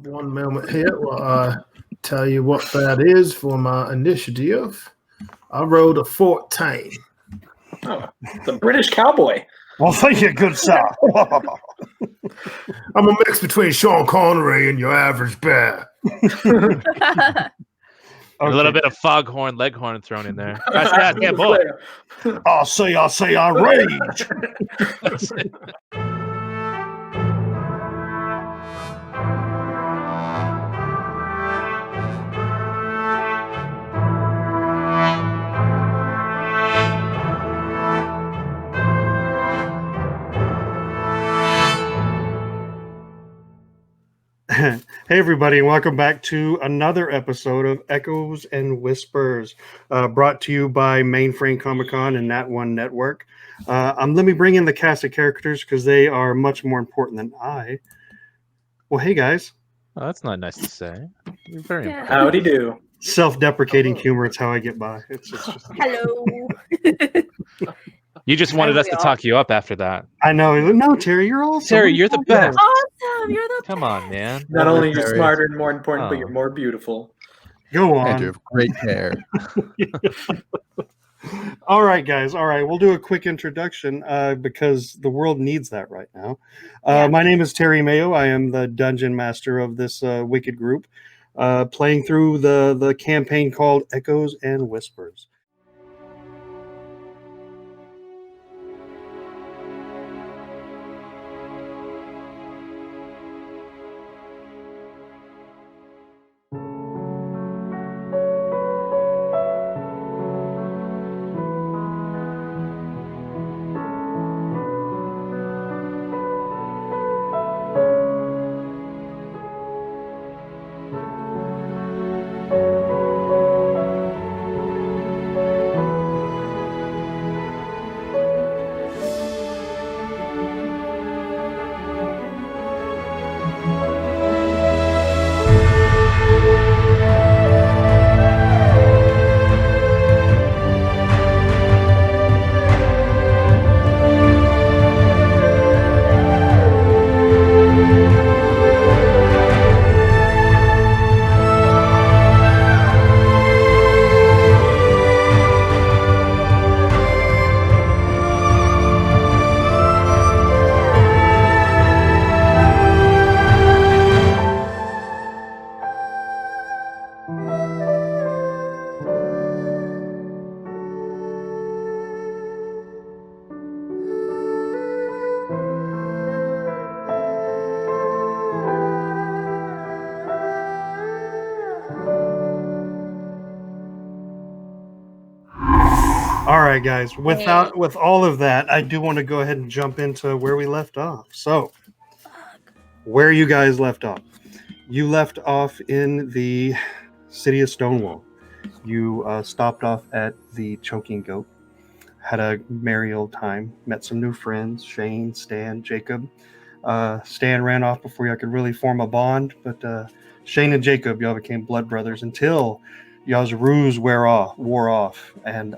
One moment here while I tell you what that is for my initiative. I rolled a 14. Oh, the British cowboy. Well, thank you, good sir. I'm a mix between Sean Connery and your average bear. A little bit of foghorn, leghorn thrown in there. Yeah, boy. I'll say, I rage. Hey everybody, and welcome back to another episode of Echoes and Whispers, brought to you by Mainframe Comic-Con and Nat One Network. Let me bring in the cast of characters because they are much more important than I. Well, hey guys. Oh, that's not nice to say. You're very impressive. Howdy do. Self-deprecating humor, it's how I get by. It's just... Hello. You just wanted us to talk you up after that. I know. No, Terry, you're awesome. Terry, you're the best. Awesome. You're the Come on, man. Not only are you smarter and more important, but you're more beautiful. Go on. And you have great hair. All right, guys. All right, we'll do a quick introduction because the world needs that right now. My name is Terry Mayo. I am the dungeon master of this wicked group, playing through the campaign called Echoes and Whispers. All right, guys. With all of that, I do want to go ahead and jump into where we left off. So, where you guys left off. You left off in the city of Stonewall. You stopped off at the Choking Goat. Had a merry old time. Met some new friends. Shane, Stan, Jacob. Stan ran off before y'all could really form a bond. But Shane and Jacob, y'all became blood brothers until y'all's ruse wore off. And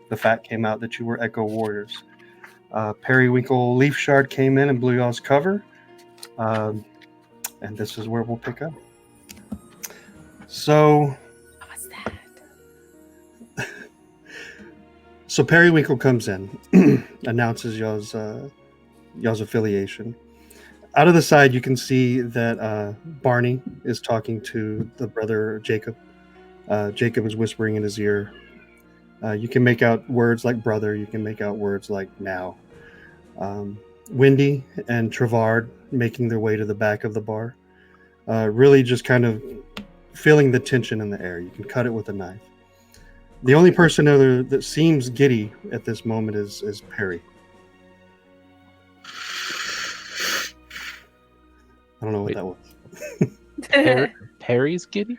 the fact came out that you were Echo Warriors. Periwinkle Leaf Shard came in and blew y'all's cover. And this is where we'll pick up. So, What's that? So Periwinkle comes in, announces y'all's affiliation. Out of the side, you can see that Barney is talking to the brother Jacob. Jacob is whispering in his ear. You can make out words like brother. You can make out words like now. Wendy and Trevard making their way to the back of the bar. Really just kind of feeling the tension in the air. You can cut it with a knife. The only person that seems giddy at this moment is Perry. I don't know what that was. Perry's giddy?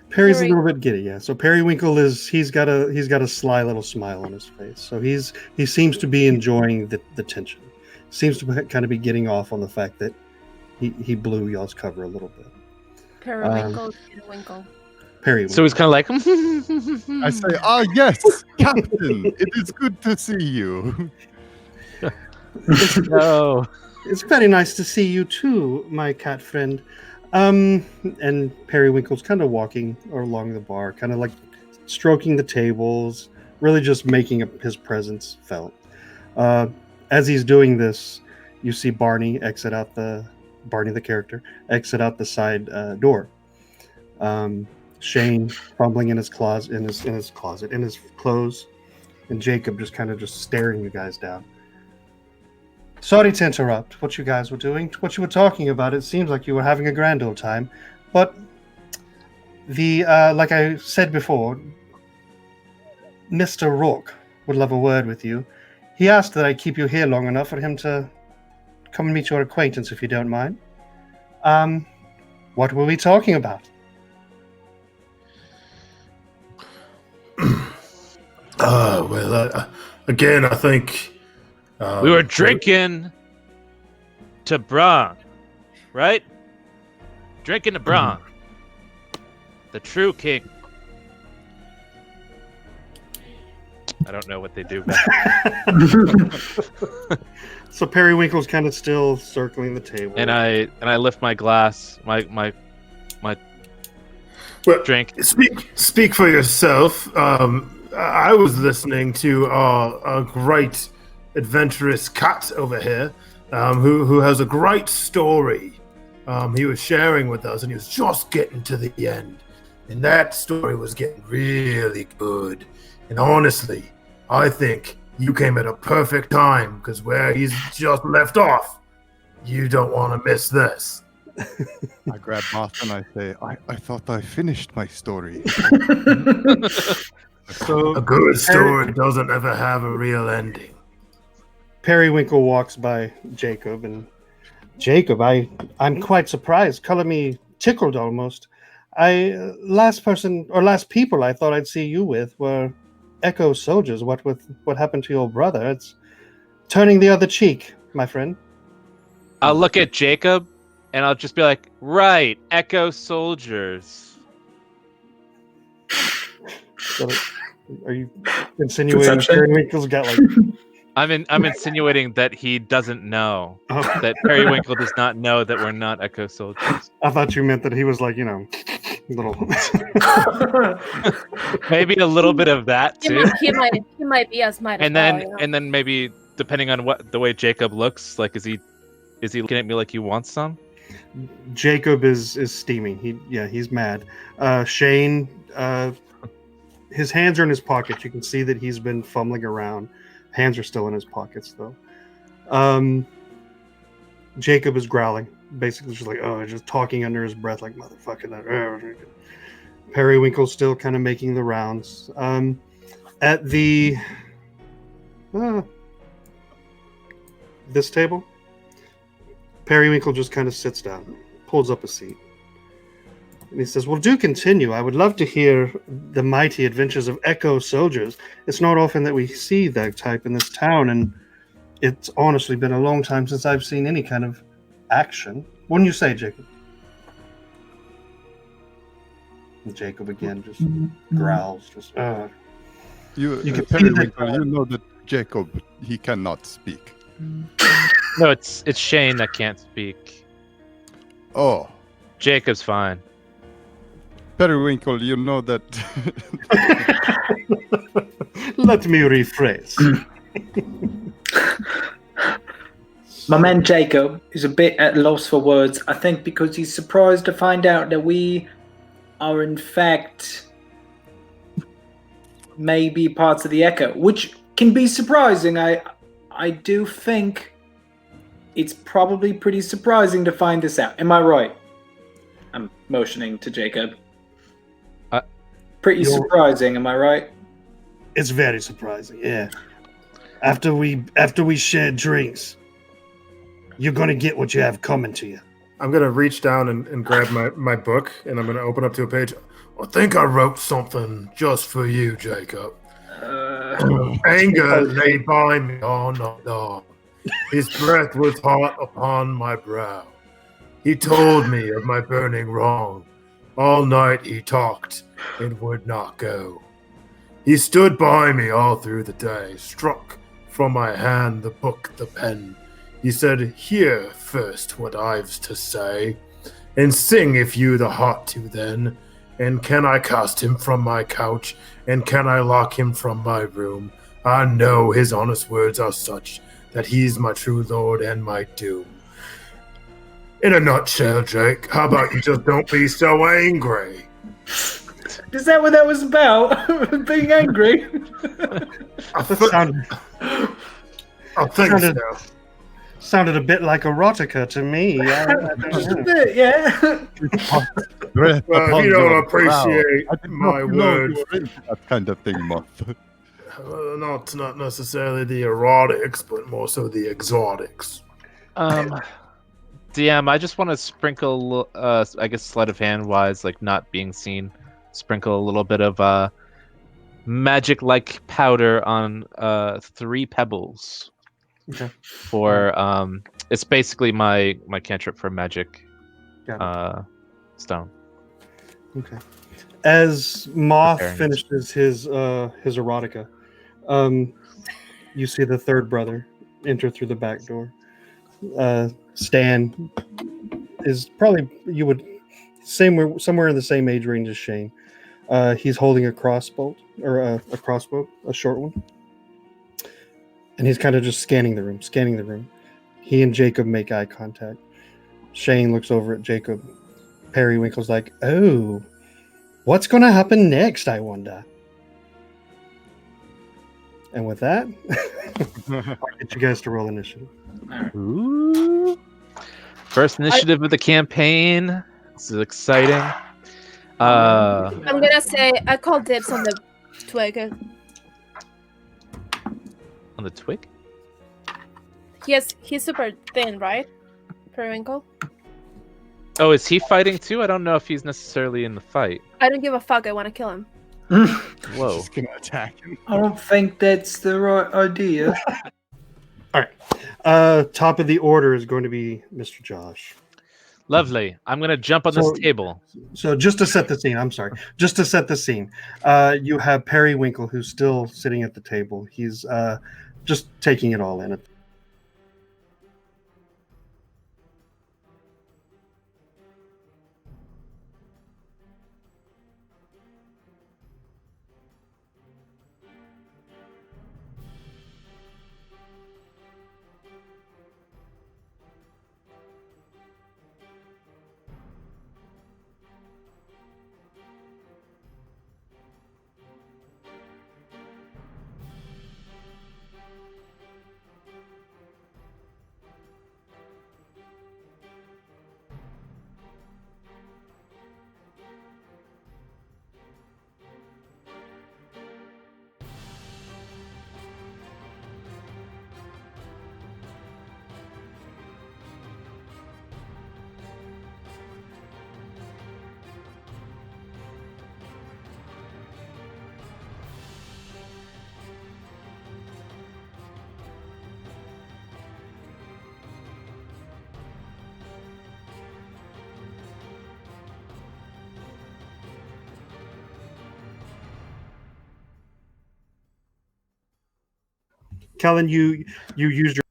Perry's a little bit giddy, yeah. So Periwinkle he's got a sly little smile on his face. So he seems to be enjoying the tension. Seems to kind of be getting off on the fact that he blew y'all's cover a little bit. Periwinkle. Periwinkle. So he's kind of like, I say, yes, Captain, it is good to see you. no. It's very nice to see you too, my cat friend. And Periwinkle's kind of walking along the bar, kind of like stroking the tables, really just making his presence felt. As he's doing this, you see Barney the character, exit out the side door. Shane fumbling in his closet, in his clothes, and Jacob just staring you guys down. Sorry to interrupt what you guys were doing, what you were talking about. It seems like you were having a grand old time, but like I said before, Mr. Rourke would love a word with you. He asked that I keep you here long enough for him to come and meet your acquaintance, if you don't mind. What were we talking about? Again, I think we were drinking to Braun, right? Drinking to Braun, the true king. I don't know what they do. So Periwinkle's kind of still circling the table, and I lift my glass, my drink. Speak for yourself. I was listening to a great adventurous cat over here, who has a great story. He was sharing with us, and he was just getting to the end, and that story was getting really good. And honestly, I think you came at a perfect time, because where he's just left off, you don't want to miss this. I grab Moth and I say, I thought I finished my story. So a good story doesn't ever have a real ending. Periwinkle walks by Jacob, and Jacob, I'm quite surprised. Color me tickled almost. Last people I thought I'd see you with were Echo soldiers. What happened to your brother? It's turning the other cheek, my friend. I'll look at Jacob and I'll just be like, right, Echo soldiers. So, are you insinuating Periwinkle's got like... I'm insinuating that he doesn't know. That Periwinkle does not know that we're not Echo soldiers. I thought you meant that he was like, little... Maybe a little bit of that too. He might be as might. And then maybe depending on the way Jacob looks, like is he looking at me like he wants some? Jacob is steaming. He's mad. Shane, his hands are in his pockets. You can see that he's been fumbling around. Hands are still in his pockets though. Jacob is growling, basically just like, just talking under his breath like motherfucking that. Periwinkle's still kind of making the rounds. At the this table, Periwinkle just kind of sits down, pulls up a seat, and he says, "Well, do continue. I would love to hear the mighty adventures of Echo soldiers. It's not often that we see that type in this town, and it's honestly been a long time since I've seen any kind of action. Wouldn't you say, Jacob?" And Jacob again just growls. You know that Jacob, he cannot speak. No, it's Shane that can't speak. Oh. Jacob's fine. Periwinkle, you know that... Let me rephrase. My man Jacob is a bit at loss for words, I think, because he's surprised to find out that we are in fact maybe parts of the Echo, which can be surprising. I do think it's probably pretty surprising to find this out. Am I right? I'm motioning to Jacob. Pretty surprising, am I right? It's very surprising, yeah. After we shared drinks, you're gonna get what you have coming to you. I'm gonna reach down and grab my book, and I'm gonna open up to a page. I think I wrote something just for you, Jacob. Anger lay by me all night long. His breath was hot upon my brow. He told me of my burning wrong. All night he talked and would not go. He stood by me all through the day, struck from my hand the book, the pen. He said, "Hear first what I've to say. and sing if you the heart to then. And can I cast him from my couch, and can I lock him from my room? I know his honest words are such that he's my true lord and my doom. In a nutshell, Jake, how about you just don't be so angry? Is that what that was about? Being angry? I think sounded- so. Sounded a bit like erotica to me. Just a bit, yeah. Breath Well, if upon you don't your brow. appreciate I did my not know words, you were into that kind of thing, Moth. not necessarily the erotics, but more so the exotics. DM, I just want to sprinkle, I guess sleight of hand wise, like not being seen, sprinkle a little bit of magic-like powder on 3 pebbles. Okay. For it's basically my cantrip for magic stone. Okay. As Moth Preparing. finishes his erotica, you see the third brother enter through the back door. Stan is probably somewhere in the same age range as Shane. He's holding a crossbow, a short one. And he's kind of just scanning the room. He and Jacob make eye contact. Shane looks over at Jacob. Periwinkle's like, oh, what's going to happen next, I wonder? And with that, I'll get you guys to roll initiative. Ooh. First initiative of the campaign. This is exciting. I'm gonna say I call dibs on the twig. On the twig? He's super thin, right? Periwinkle? Oh, is he fighting too? I don't know if he's necessarily in the fight. I don't give a fuck, I want to kill him. Whoa. Just gonna attack him. I don't think that's the right idea. All right. Top of the order is going to be Mr. Josh. Lovely. I'm going to jump on this table. So just to set the scene, you have Periwinkle, who's still sitting at the table. He's just taking it all in. Kellan, you used your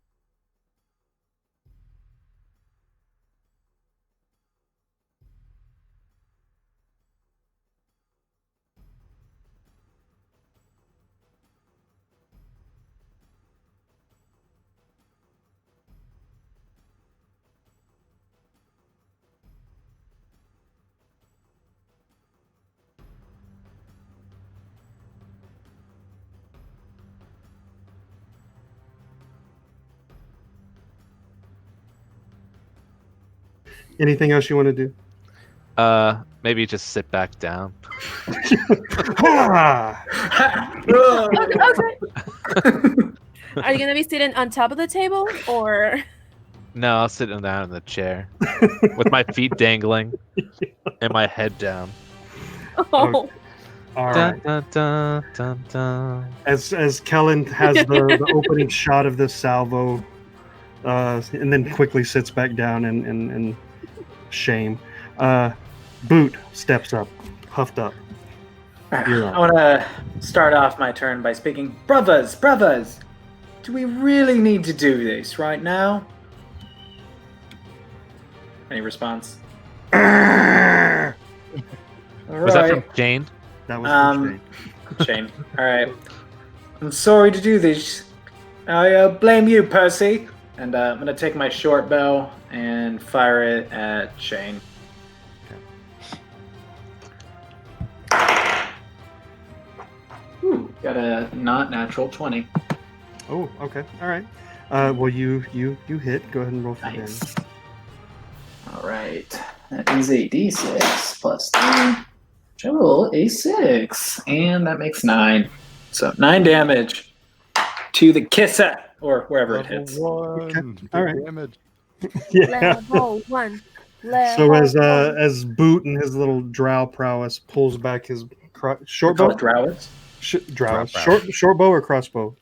anything else you want to do? Maybe just sit back down. Are you gonna be sitting on top of the table or? No, I'll sit down in the chair with my feet dangling and my head down. Oh. All right. Dun, dun, dun, dun, dun. As Kellan has the opening shot of this salvo, and then quickly sits back down in shame. Boot steps up, huffed up. You're up. I want to start off my turn by speaking. Brothers, do we really need to do this right now? Any response? All Was that from right. Jane? That was from Shane. Shane. All right. I'm sorry to do this. I blame you, Percy. And I'm gonna take my short bow and fire it at Shane. Ooh, got a not natural 20. Oh, okay. All right. Well, you hit. Go ahead and roll for Nice. damage. All right. That is a d6 plus 3. Roll a 6. And that makes 9. So 9 damage to the kisser, or wherever it Level hits. 1. Okay, Big all right. damage. Yeah. Level 1. So as Boot and his little drow prowess pulls back his short Call bow, it Drowits. drow, Drow. short bow or crossbow.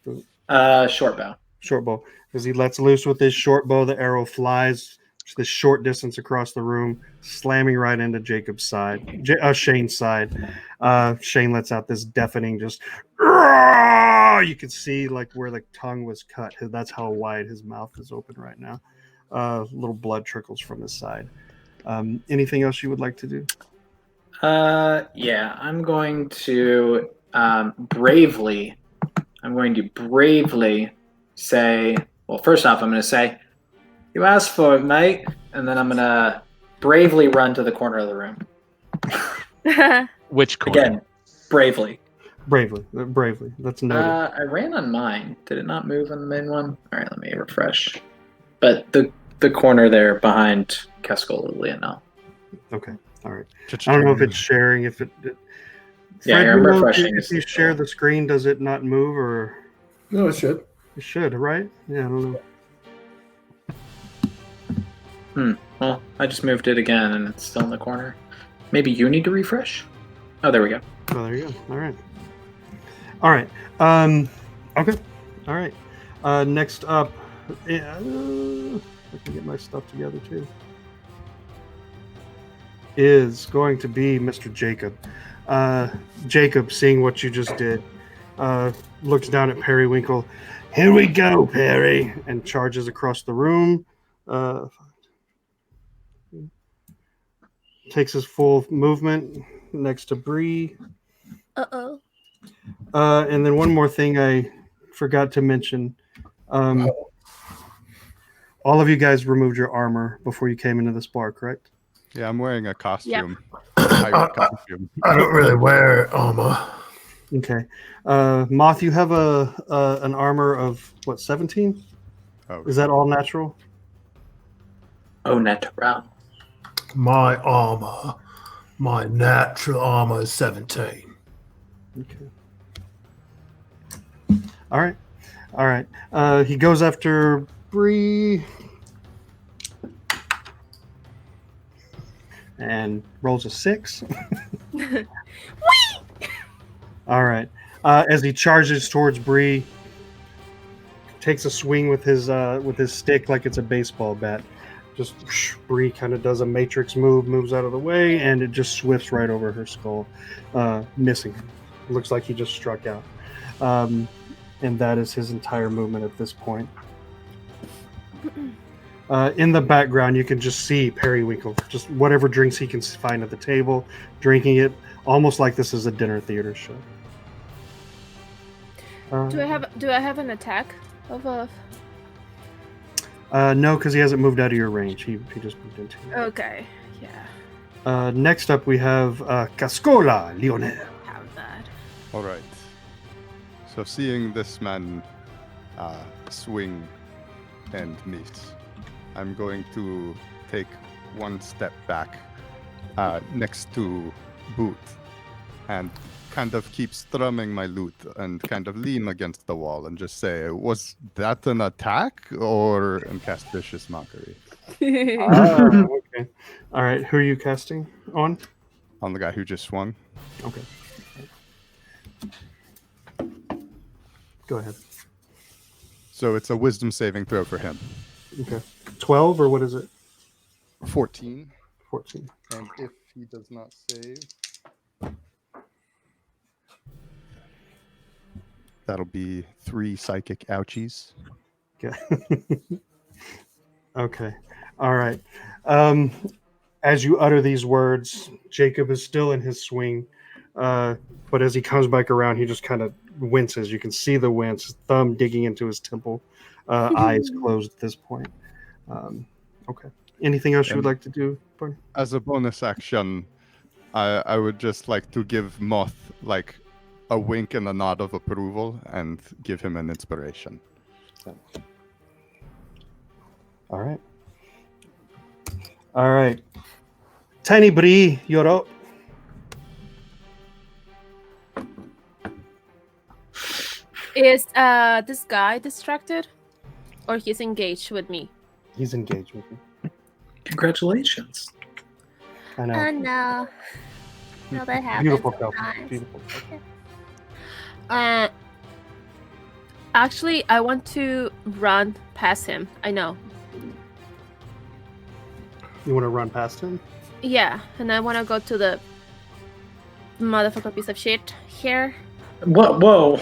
Short bow. Short bow. As he lets loose with his short bow, the arrow flies this short distance across the room, slamming right into Jacob's side, Shane's side. Shane lets out this deafening just. You can see like where the tongue was cut. That's how wide his mouth is open right now. Little blood trickles from his side. Anything else you would like to do? Yeah, I'm going to bravely. I'm going to bravely say. Well, first off, I'm going to say, "You asked for it, mate," and then I'm going to bravely run to the corner of the room. Which corner? Again, bravely. Bravely. That's noted. I ran on mine. Did it not move on the main one? All right, let me refresh. But the corner there behind Caskola Leonel. Okay. All right. I don't know if it's sharing. If it. Yeah, Fred, I'm you know, refreshing. If you share the screen, does it not move or? No, it should. It should, right? Yeah, I don't know. Well, I just moved it again, and it's still in the corner. Maybe you need to refresh? Oh, there we go. Oh, there you go. All right. Okay. All right. Next up, I can get my stuff together too. Is going to be Mr. Jacob. Jacob, seeing what you just did, looks down at Periwinkle. Here we go, Perry, and charges across the room. Takes his full movement next to Bree. Uh-oh. And then one more thing I forgot to mention. All of you guys removed your armor before you came into this bar, correct? Yeah, I'm wearing a costume. I don't really wear armor. Okay. Moth, you have an armor of what, 17? Oh, Is that all natural? Oh, natural. My armor, my natural armor is 17. Okay. All right. He goes after Bree and rolls a 6. All right. As he charges towards Bree, takes a swing with his stick like it's a baseball bat. Just Bree kind of does a matrix move, moves out of the way, and it just swifts right over her skull, missing him. It looks like he just struck out. And that is his entire movement at this point. In the background, you can just see Periwinkle, just whatever drinks he can find at the table, drinking it, almost like this is a dinner theater show. Do I have an attack of a? No, because he hasn't moved out of your range. He just moved into you. Okay, yeah. Next up, we have Caskola, Lionel. Have that. all right. So seeing this man swing and miss, I'm going to take one step back next to Boot and kind of keep strumming my lute and kind of lean against the wall and just say, was that an attack or and cast vicious mockery Okay. All right. Who are you casting on? on the guy who just swung? Okay. Go ahead. So it's a wisdom saving throw for him. Okay. 12 or what is it? 14. 14. And if he does not save, that'll be 3 psychic ouchies. Okay. Okay. All right. as you utter these words, Jacob is still in his swing, but as he comes back around, he just kind of winces. You can see the wince, his thumb digging into his temple, eyes closed at this point. Okay. Anything else you would like to do, Barney? As a bonus action, I would just like to give Moth like a wink and a nod of approval and give him an inspiration. All right. All right. Tiny Bree, you're up. Is this guy distracted? Or he's engaged with me? He's engaged with you. Congratulations. I know. Oh no. No, that happens. Beautiful couple. sometimes. Beautiful couple. Actually, I want to run past him. I know. You want to run past him? Yeah, and I want to go to the motherfucker piece of shit here. What? Whoa.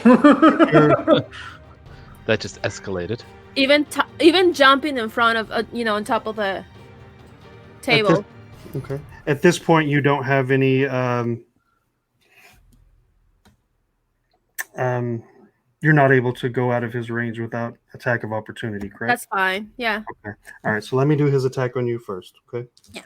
That just escalated. Even jumping in front of, on top of the table. Okay. At this point, you don't have any. You're not able to go out of his range without attack of opportunity, correct? That's fine. Yeah. Okay. All right. So let me do his attack on you first. Okay. Yeah.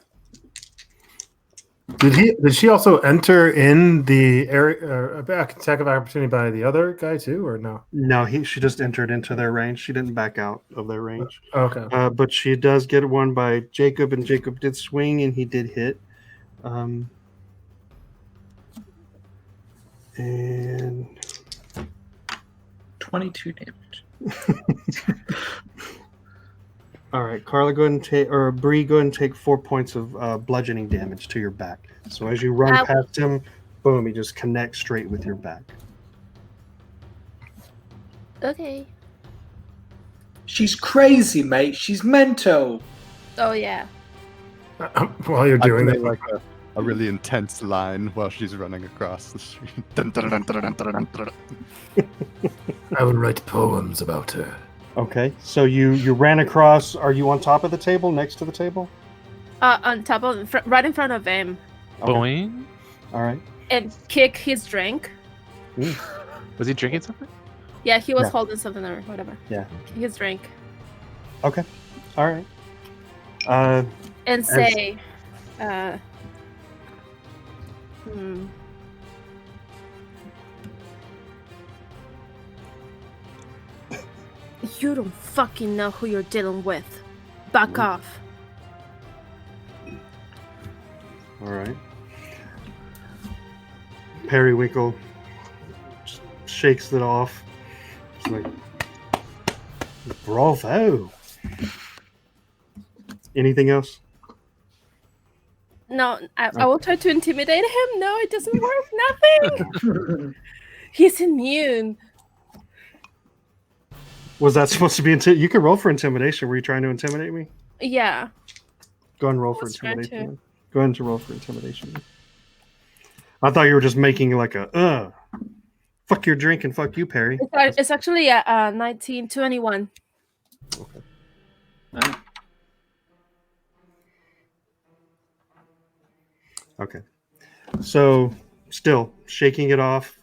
Did she also enter in the area attack of opportunity by the other guy too, or no? No, she just entered into their range. She didn't back out of their range. Okay. But she does get one by Jacob, and Jacob did swing, and he did hit. And 22 damage. all right, Carla, go ahead and take, or Bree, go ahead and take 4 points of bludgeoning damage to your back. So as you run past him, boom, he just connects straight with your back. Okay. She's crazy, mate. She's mental. Oh yeah. While you're doing I that, play, like a really intense line while she's running across the street. Dun, dun, dun, dun, dun, dun, dun, dun. I will write poems about her. Okay, so you ran across. Are you on top of the table, next to the table? On top of, right in front of him, Okay. Boing. All right. and kick his drink. Was he drinking something? Yeah, he was Yeah. holding something or whatever. Yeah. Kick his drink Okay. All right. and say, You don't fucking know who you're dealing with. Back off. All right. Periwinkle shakes it off. It's like, bravo. Anything else? No, I will try to intimidate him. No, it doesn't work. Nothing. He's immune. Was that supposed to be you can roll for intimidation? Were you trying to intimidate me? Yeah. Go ahead and roll for was trying intimidation. Go ahead and roll for intimidation. I thought you were just making like a fuck your drink and fuck you, Perry. It's actually a 1921. Okay. So still shaking it off,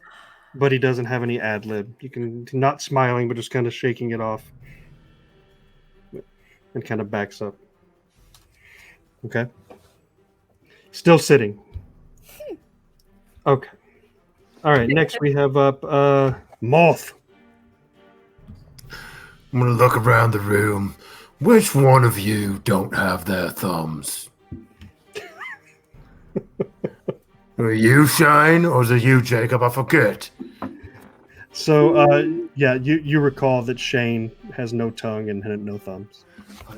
but he doesn't have any ad lib. You can not smiling, but just kind of shaking it off. And kind of backs up. Okay. Still sitting. Okay. All right. Next we have up Moth. I'm gonna look around the room. Which one of you don't have their thumbs? Are you Shine or is it you, Jacob? I forget. So yeah, you recall that Shane has no tongue and had no thumbs.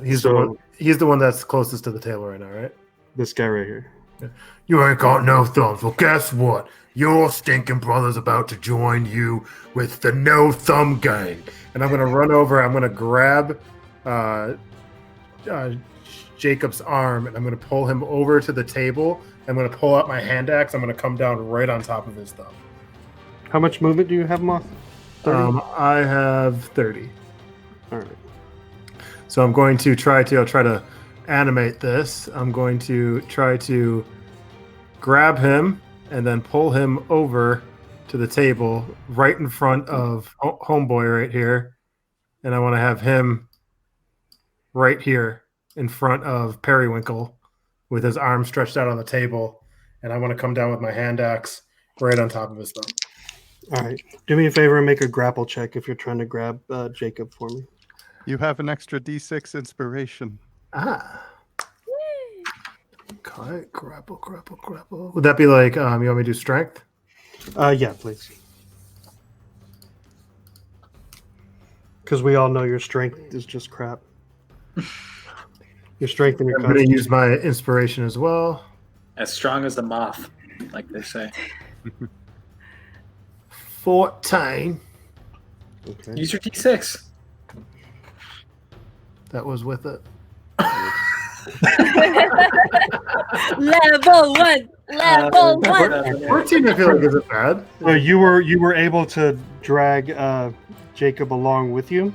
He's the one that's closest to the table right now, right? This guy right here. You ain't got no thumbs. Well, guess what? Your stinking brother's about to join you with the No Thumb Gang. And I'm going to run over. I'm going to grab Jacob's arm, and I'm going to pull him over to the table. I'm going to pull out my hand axe. I'm going to come down right on top of his thumb. How much movement do you have, Moth? 30? I have 30. All right. So I'm going to try to animate this. I'm going to try to grab him and then pull him over to the table right in front of Homeboy right here. And I want to have him right here in front of Periwinkle with his arm stretched out on the table. And I want to come down with my hand axe right on top of his thumb. All right. Do me a favor and make a grapple check if you're trying to grab Jacob for me. You have an extra D6 inspiration. Ah. Okay, grapple. Would that be like, you want me to do strength? Yeah, please. Because we all know your strength is just crap. Your strength and your I'm going to use my inspiration as well. As strong as the moth, like they say. 14. Okay. Use your D6. That was with it. Level 1. Level 1. 14, I feel like isn't bad. So you were able to drag Jacob along with you,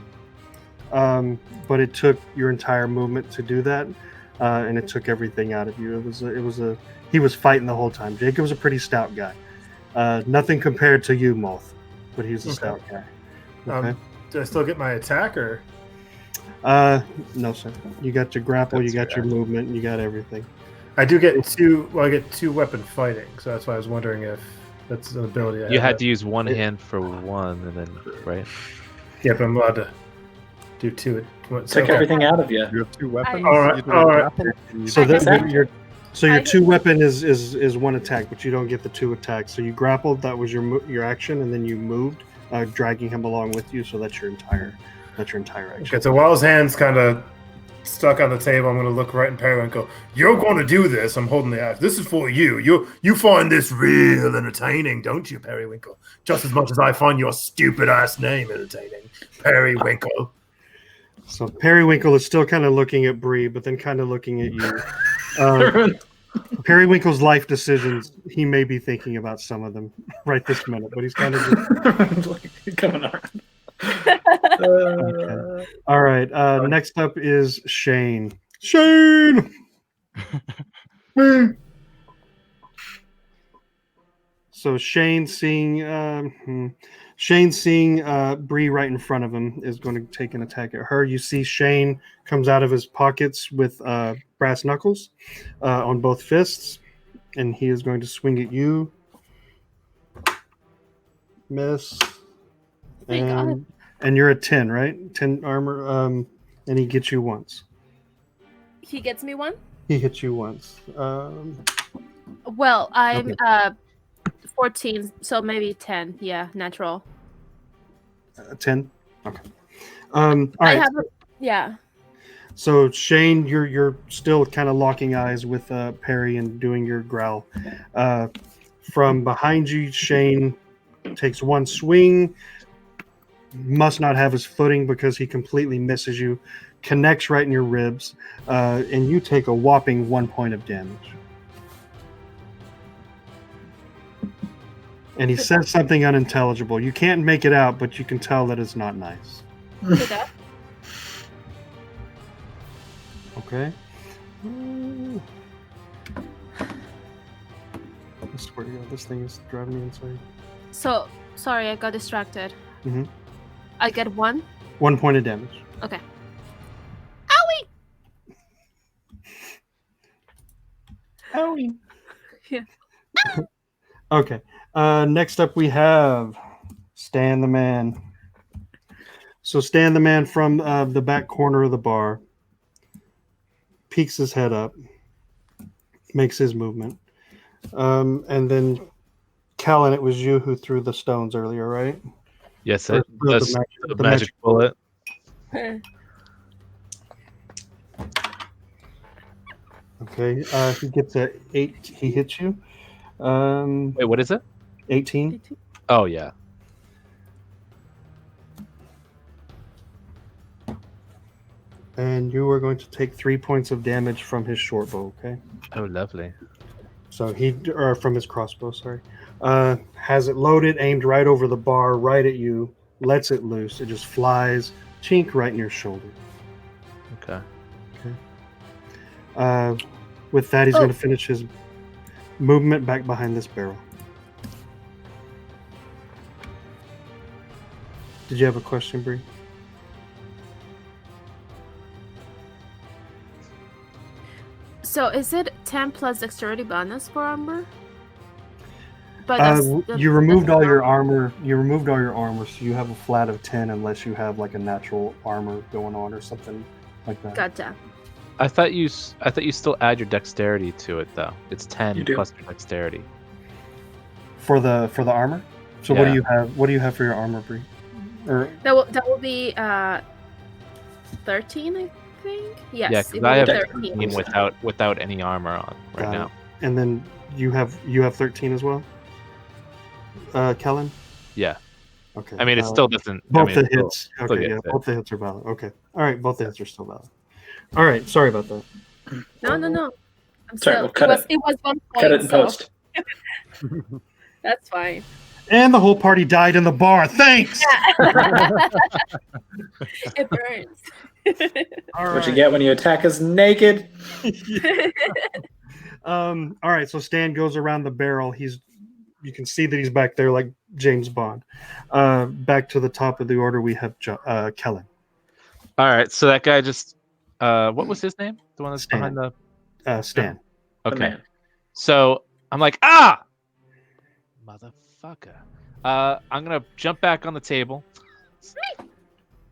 but it took your entire movement to do that, and it took everything out of you. He was fighting the whole time. Jacob's a pretty stout guy. Nothing compared to you, Moth, but he's a stout guy. Okay. Do I still get my attack or? No, sir. You got your grapple, That's you got your correct. movement, you got everything. I do get two. Well, I get 2 weapon fighting, so that's why I was wondering if that's an ability. You had to use one hand for one, and then right. Yeah, but I'm allowed to do 2. Took everything out of you. You have 2 weapons. All right, You do all right. grapple, and you So do- Exactly. your I 2 hit- weapon is 1 attack, but you don't get the 2 attacks. So you grappled, that was your action, and then you moved, dragging him along with you. So that's your entire action. Okay, so while his hand's kind of stuck on the table, I'm going to look right in Periwinkle. You're going to do this. I'm holding the axe. This is for you. You find this real entertaining, don't you, Periwinkle? Just as much as I find your stupid ass name entertaining, Periwinkle. So Periwinkle is still kind of looking at Bree, but then kind of looking at you. Periwinkle's life decisions, he may be thinking about some of them right this minute, but he's kind of just... Coming around. Okay. All right. Next up is Shane. Shane! So Shane seeing Bree right in front of him is going to take an attack at her. You see Shane comes out of his pockets with brass knuckles on both fists, and he is going to swing at you. Miss. Thank God. And you're at 10, right? 10 armor. And he gets you once. He gets me 1? He hits you once. Well, I'm Okay. 14, so maybe 10. Yeah, natural. 10. Okay. All right. I have yeah. So Shane, you're still kind of locking eyes with Perry and doing your growl. From behind you, Shane takes 1 swing. Must not have his footing because he completely misses you. Connects right in your ribs, and you take a whopping 1 point of damage. And he says something unintelligible. You can't make it out, but you can tell that it's not nice. Good enough. Okay. I swear to God, this thing is driving me insane. So, sorry, I got distracted. Mhm. I get 1? 1 point of damage. Okay. Owie! Yeah. Okay. Next up, we have Stan the Man. So Stan the Man from the back corner of the bar peeks his head up, makes his movement, and then Kellan, it was you who threw the stones earlier, right? Yes, Or that's the magic bullet. Okay. He gets a 8. He hits you. Wait, what is it? 18. Oh yeah. And you are going to take 3 points of damage from his short bow, okay? Oh, lovely. So or from his crossbow, sorry. Has it loaded, aimed right over the bar, right at you, lets it loose. It just flies, chink right in your shoulder. Okay. With that, he's going to finish his movement back behind this barrel. Did you have a question, Bree? So is it 10 plus dexterity bonus for armor? But you removed all your armor. You removed all your armor, so you have a flat of 10 unless you have like a natural armor going on or something like that. Gotcha. I thought you still add your dexterity to it though. It's 10 plus your dexterity. For the armor. So what do you have? What do you have for your armor, Bree? Or that will be 13, I think. Yes. Yeah, because I have 13 without any armor on right now. And then you have 13 as well. Kellan? Yeah. Okay. I mean, it still doesn't. Both the hits. Okay. Yeah. Both the hits are valid. Okay. All right. Both the hits are still valid. All right. Sorry about that. No. I'm sorry. We'll cut it. It was 1 point. Cut it in post. That's fine. And the whole party died in the bar. Thanks. It burns. What you get when you attack us naked? All right. So Stan goes around the barrel. You can see that he's back there like James Bond. Back to the top of the order, we have Kellan. All right, so that guy just what was his name? The one that's behind the Stan. Okay. So I'm like, motherfucker. I'm gonna jump back on the table.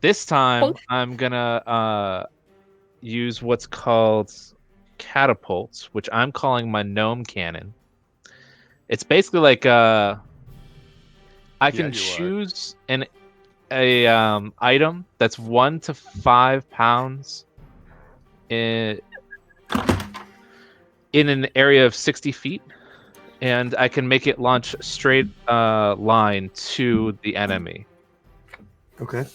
This time I'm gonna use what's called catapults, which I'm calling my Gnome Cannon. It's basically like I can choose an item that's 1 to 5 pounds in an area of 60 feet, and I can make it launch a straight line to the enemy. Okay.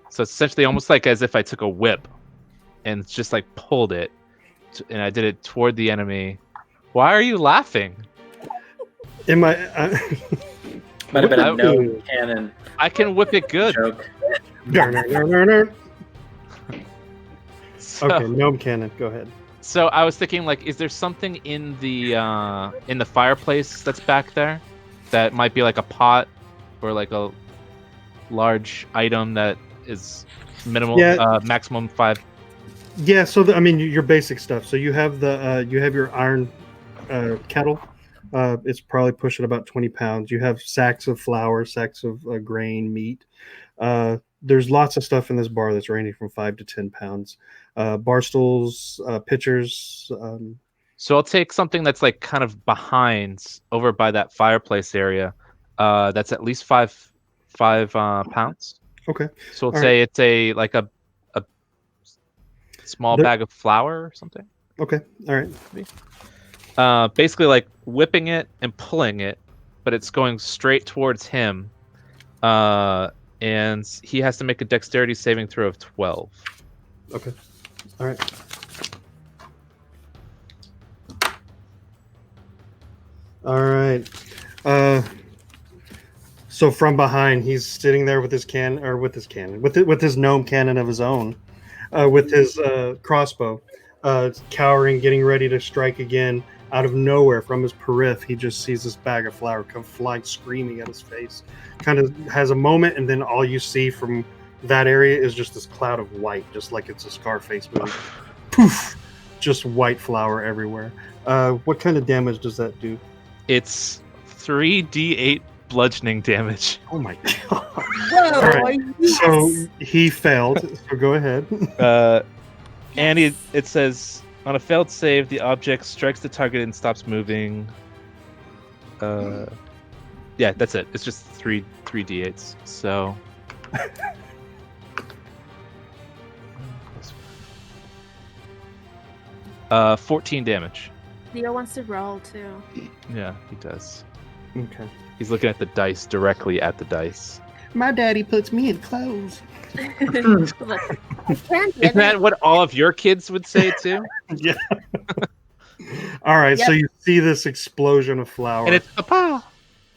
So it's essentially almost like as if I took a whip and just like pulled it, and I did it toward the enemy. Why are you laughing? Might have been a Gnome Cannon. I can whip it good. Joke. Okay, Gnome Cannon. Go ahead. So I was thinking, like, is there something in the fireplace that's back there that might be like a pot or like a large item that is minimal, maximum 5? Yeah. So I mean, your basic stuff. So you have your iron kettle. It's probably pushing about 20 pounds. You have sacks of flour, sacks of grain, meat. There's lots of stuff in this bar that's ranging from 5 to 10 pounds. Bar stools, pitchers. So I'll take something that's like kind of behind, over by that fireplace area. That's at least 5 pounds. Okay. So let's say it's a small bag of flour or something. Okay. All right. Basically like whipping it and pulling it, but it's going straight towards him. And he has to make a dexterity saving throw of 12. Okay. All right. All right. So from behind, he's sitting there with his with his gnome cannon of his own, with his crossbow, cowering, getting ready to strike again. Out of nowhere, from his periph, he just sees this bag of flour come flying, screaming at his face. Kind of has a moment, and then all you see from that area is just this cloud of white, just like it's a Scarface movie. Poof! Just white flour everywhere. What kind of damage does that do? It's 3d8 bludgeoning damage. Oh my god! Whoa, All right. yes. So he failed. So go ahead. And it says, on a failed save, the object strikes the target and stops moving. Yeah, that's it. It's just 3d8s. So 14 damage. Leo wants to roll too. Yeah, he does. Okay. He's looking at the dice, directly at the dice. My daddy puts me in clothes. Isn't that what all of your kids would say too? Yeah. All right. Yep. So you see this explosion of flour, and it's Papa.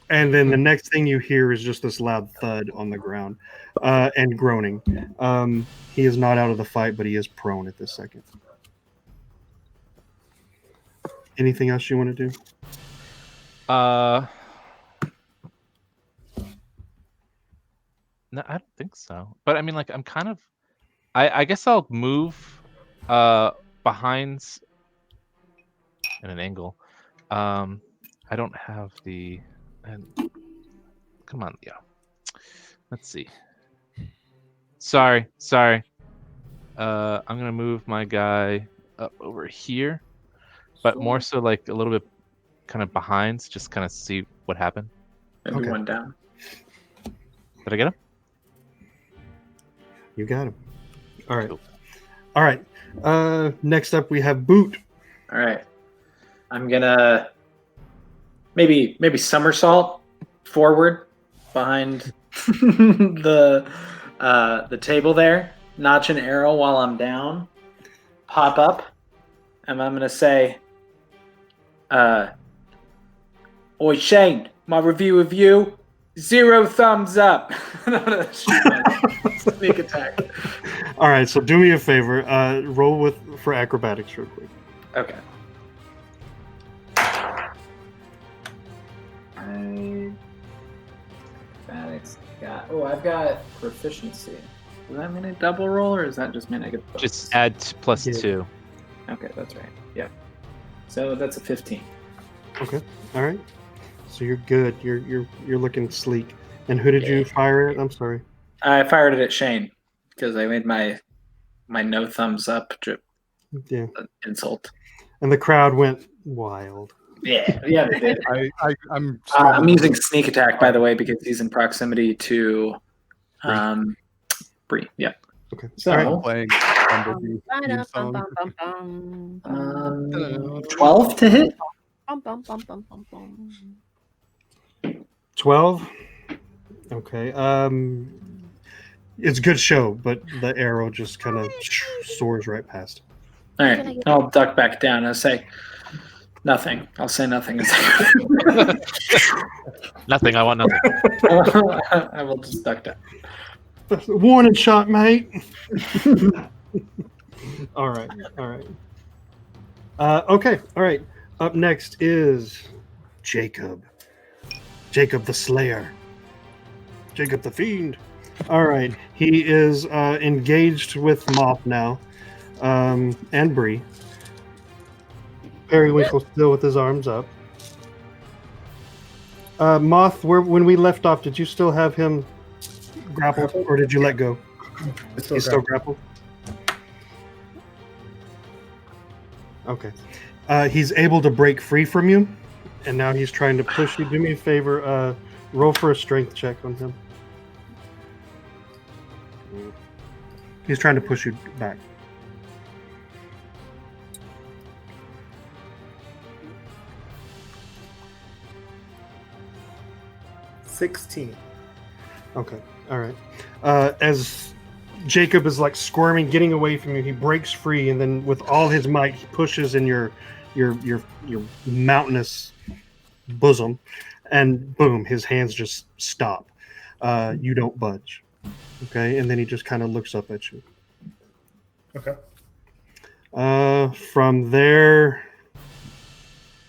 And then the next thing you hear is just this loud thud on the ground, and groaning. He is not out of the fight, but he is prone at this second. Anything else you want to do? No, I don't think so. But I mean, like, I'm kind of. I guess I'll move behind in an angle. I don't have the. Come on, Leo. Let's see. Sorry. I'm gonna move my guy up over here, but more so like a little bit kind of behind, just kind of see what happened. Maybe Okay. one down. Did I get him? You got him. All right. Cool. All right. Next up, we have Boot. All right. I'm gonna maybe somersault forward behind the table there, notch an arrow while I'm down, pop up, and I'm gonna say, "Oi Shane, my review of you, 0 thumbs up." I'm gonna shoot my sneak attack. All right. So do me a favor. Roll for acrobatics real quick. Okay. I've got proficiency. Does that mean a double roll, or is that just mean I get bonus? Just add plus Yeah. 2. Okay, that's right. Yeah. So that's a 15. Okay. All right. So you're good. You're looking sleek. And who did you fire at? I'm sorry. I fired it at Shane because I made my no thumbs up Yeah. insult. And the crowd went wild. Yeah, they did. I'm I'm using sneak attack, by the way, because he's in proximity to Bree. Yeah. Okay. So, All right. playing Bumblebee theme song. 12 to hit. 12. Okay. It's a good show, but the arrow just kind of soars right past. All right, I'll duck back down. I'll say nothing. I'll say nothing. Nothing. I want nothing. I will just duck down. Warning shot, mate. All right. Okay. All right. Up next is Jacob. Jacob the Slayer. Jacob the Fiend. All right. He is engaged with Moth now, and Bree. Periwinkle still with his arms up. Moth, when we left off, did you still have him grappled, or did you let go? He's still grappled. Okay. He's able to break free from you, and now he's trying to push you. Do me a favor. Roll for a strength check on him. He's trying to push you back. $16. Okay. All right. As Jacob is like squirming, getting away from you, he breaks free, and then with all his might, he pushes in your mountainous bosom, and boom, his hands just stop. You don't budge. Okay, and then he just kind of looks up at you. Okay. From there,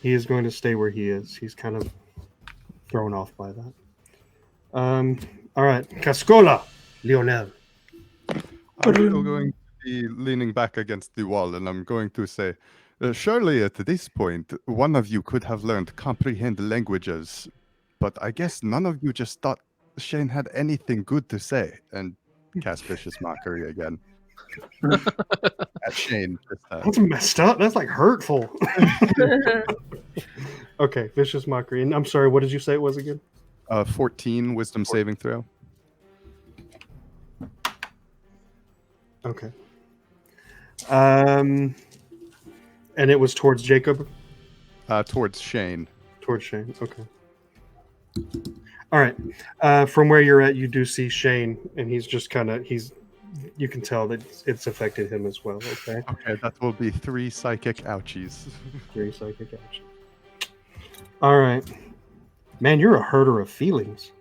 he is going to stay where he is. He's kind of thrown off by that. All right, Caskola, Lionel. I'm still going to be leaning back against the wall, and I'm going to say, surely at this point, one of you could have learned comprehend languages, but I guess none of you just thought Shane had anything good to say, and cast vicious mockery again. At Shane. That's messed up. That's like hurtful. Okay, vicious mockery. And I'm sorry, what did you say it was again? 14 wisdom saving throw. Okay. And it was towards Jacob? Towards Shane. Towards Shane, okay. All right. From where you're at, you do see Shane, and he's just kind of, you can tell that it's affected him as well, okay? Okay, that will be 3 psychic ouchies. 3 psychic action. All right. Man, you're a herder of feelings.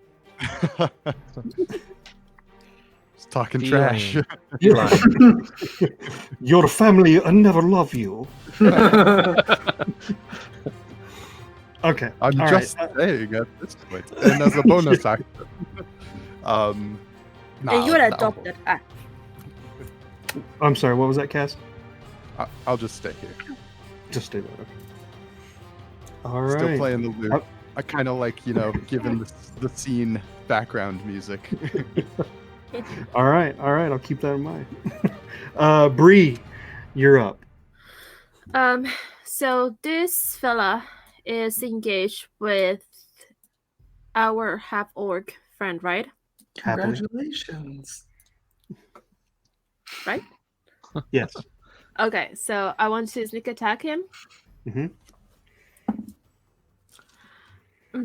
Just talking trash. Your family never love you. Okay. I'm all just right. saying at this point. And as a bonus action. And you're adopted. I'm sorry. What was that, Cass? I'll just stay here. Just stay there. Okay. All right. Still playing the lute. I kind of like, giving the scene background music. All right. I'll keep that in mind. Bree, you're up. So this fella is engaged with our half-orc friend, right? Happily. Congratulations. Right? Yes. Okay, so I want to sneak attack him. Mm-hmm.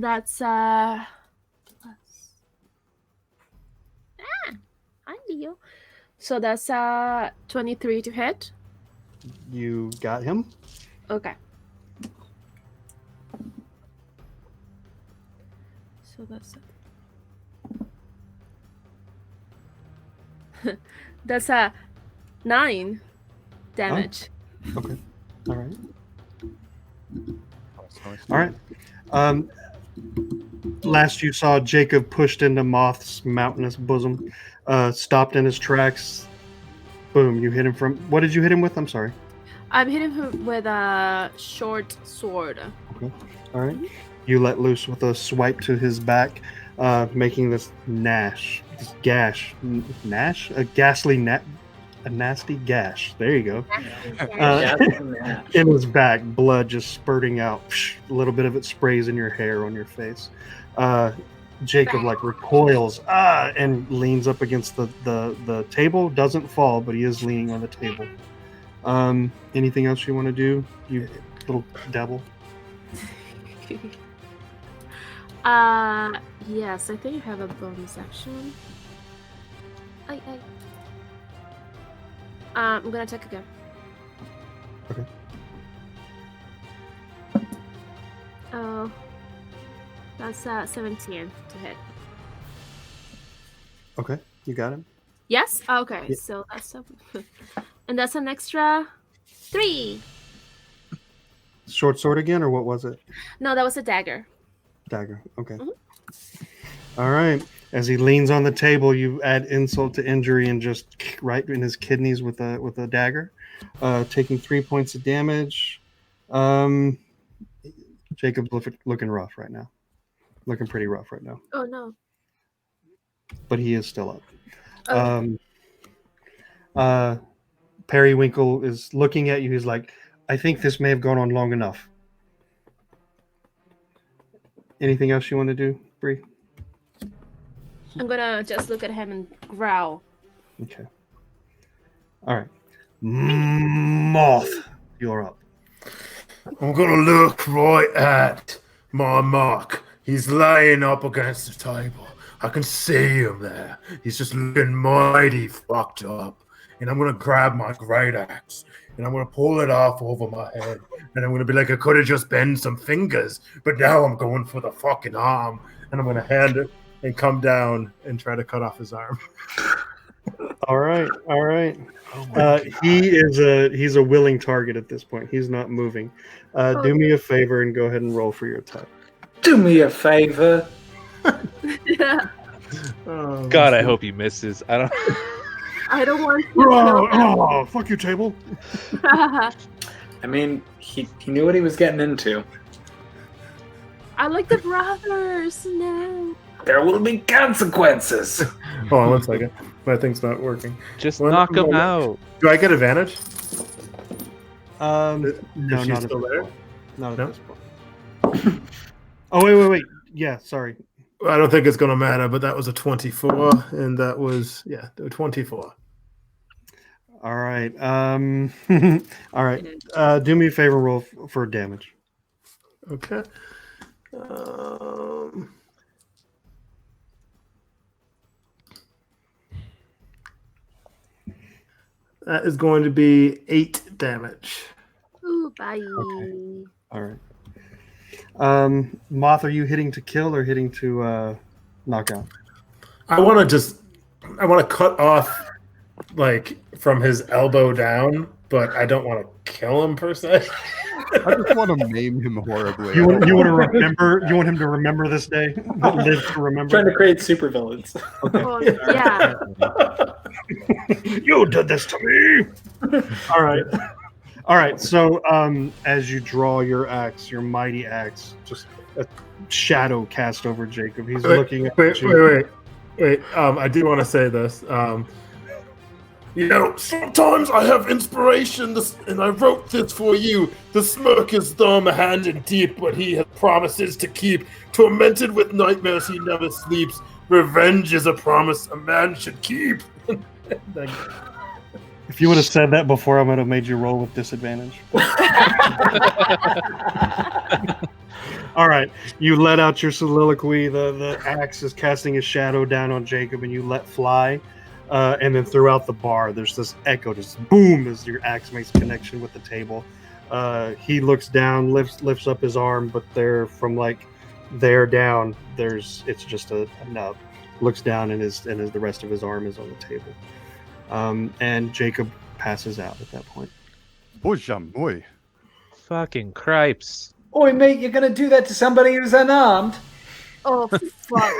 That's I knew. So that's 23 to hit. You got him. Okay. So that's that's 9 damage. Okay. All right. Nice. All right. Last you saw, Jacob pushed into Moth's mountainous bosom, stopped in his tracks. Boom! You hit him from. What did you hit him with? I'm sorry. I'm hitting him with a short sword. Okay. All right. You let loose with a swipe to his back, making this gash, a nasty gash. There you go. In his back, blood just spurting out. A little bit of it sprays in your hair on your face. Jacob recoils and leans up against the table. Doesn't fall, but he is leaning on the table. Anything else you want to do, you little devil? Yes, I think I have a bonus action. I'm gonna attack again. Okay. Oh, that's 17 to hit. Okay, you got him. Yes. Okay, Yeah. so that's and that's an extra 3. Short sword again, or what was it? No, that was a dagger. Dagger. Okay. Mhm. All right. As he leans on the table, you add insult to injury and just right in his kidneys with a dagger, taking 3 points of damage. Jacob's looking rough right now. Looking pretty rough right now. Oh no. But he is still up. Okay. Periwinkle is looking at you. He's like, I think this may have gone on long enough. Anything else you want to do, Bree? I'm gonna just look at him and growl. Okay. All right. Moth, you're up. I'm gonna look right at my mark. He's laying up against the table. I can see him there. He's just looking mighty fucked up. And I'm gonna grab my great axe and I'm gonna pull it off over my head. And I'm gonna be like, I could have just bent some fingers, but now I'm going for the fucking arm. And I'm gonna hand it and come down and try to cut off his arm. All right. Oh He's a willing target at this point. He's not moving. Do me a favor and go ahead and roll for your attack. Do me a favor. Oh, God, I hope he misses. I don't. I don't want to. Fuck you, table. I mean, he knew what he was getting into. I like the brothers. No. There will be consequences. Hold on 1 second. My thing's not working. Just One knock him moment. out. Do I get advantage? No, Is she not still at there? this point. Not at No? this point. Oh, wait. Yeah, sorry. I don't think it's going to matter, but that was a 24, and that was, 24. All right. All right. Do me a favor, roll for damage. Okay. That is going to be 8 damage. Ooh, bye. Okay. All right. Moth, are you hitting to kill or hitting to knock out? I want to cut off, like, from his elbow down, but I don't want to kill him per se. I just want to maim him horribly. You want to remember? You want him to remember this day? Live to remember. Trying to create supervillains. Okay. Oh, yeah. You did this to me. All right. So, as you draw your axe, your mighty axe, just a shadow cast over Jacob. He's looking at you. Wait. I do want to say this. Sometimes I have inspiration, and I wrote this for you. The smirk is thumb, hand and deep, but he has promises to keep. Tormented with nightmares, he never sleeps. Revenge is a promise a man should keep. If you would have said that before, I would have made you roll with disadvantage. All right, you let out your soliloquy. The axe is casting a shadow down on Jacob, and you let fly. And then throughout the bar, there's this echo, just boom, as your axe makes connection with the table. He looks down, lifts up his arm, but there, from like there down, it's just a nub. Looks down, and the rest of his arm is on the table. And Jacob passes out at that point. Boy. Fucking cripes. Oi, mate, you're gonna do that to somebody who's unarmed? Oh, fuck.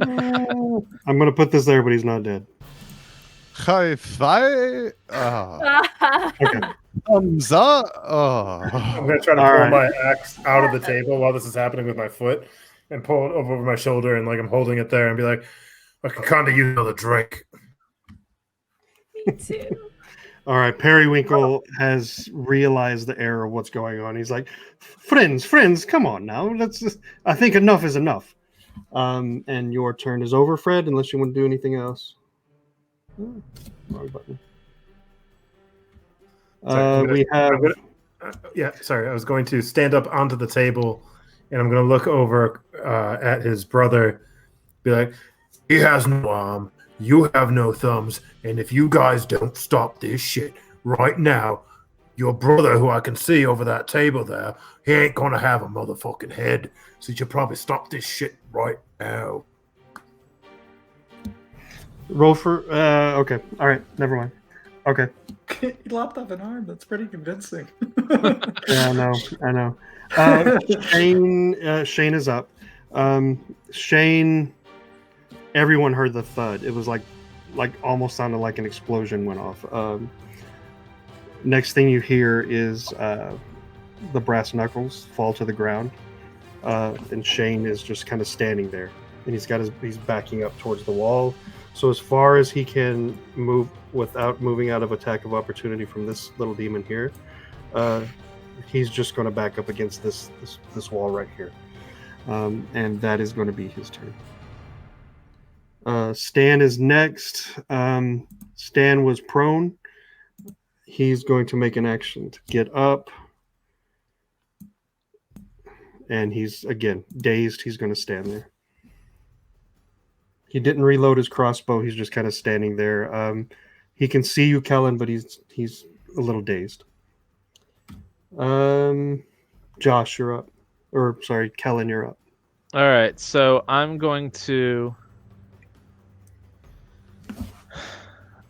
I'm gonna put this there, but he's not dead. High five. Okay. Thumbs up. I'm going to try to pull my axe out of the table while this is happening with my foot and pull it over my shoulder, and like I'm holding it there and be like, I can kind of use another drink. Me too. All right, Periwinkle has realized the error of what's going on. He's like, friends, come on now. I think enough is enough. And your turn is over, Fred, unless you want to do anything else. Oh, wrong button. I was going to stand up onto the table, and I'm going to look over at his brother, be like, he has no arm, you have no thumbs, and if you guys don't stop this shit right now, your brother, who I can see over that table there, he ain't going to have a motherfucking head, so you should probably stop this shit right now. Roll for... okay. All right. Never mind. Okay. He lopped off an arm. That's pretty convincing. Yeah, I know. Shane is up. Shane... Everyone heard the thud. It was like almost sounded like an explosion went off. Next thing you hear is the brass knuckles fall to the ground. And Shane is just kind of standing there. And he's backing up towards the wall. So as far as he can move without moving out of attack of opportunity from this little demon here, he's just going to back up against this wall right here. And that is going to be his turn. Stan is next. Stan was prone. He's going to make an action to get up. And he's, again, dazed. He's going to stand there. He didn't reload his crossbow. He's just kind of standing there. He can see you, Kellan, but he's a little dazed. Josh, you're up. Or, sorry, Kellan, you're up. All right, so I'm going to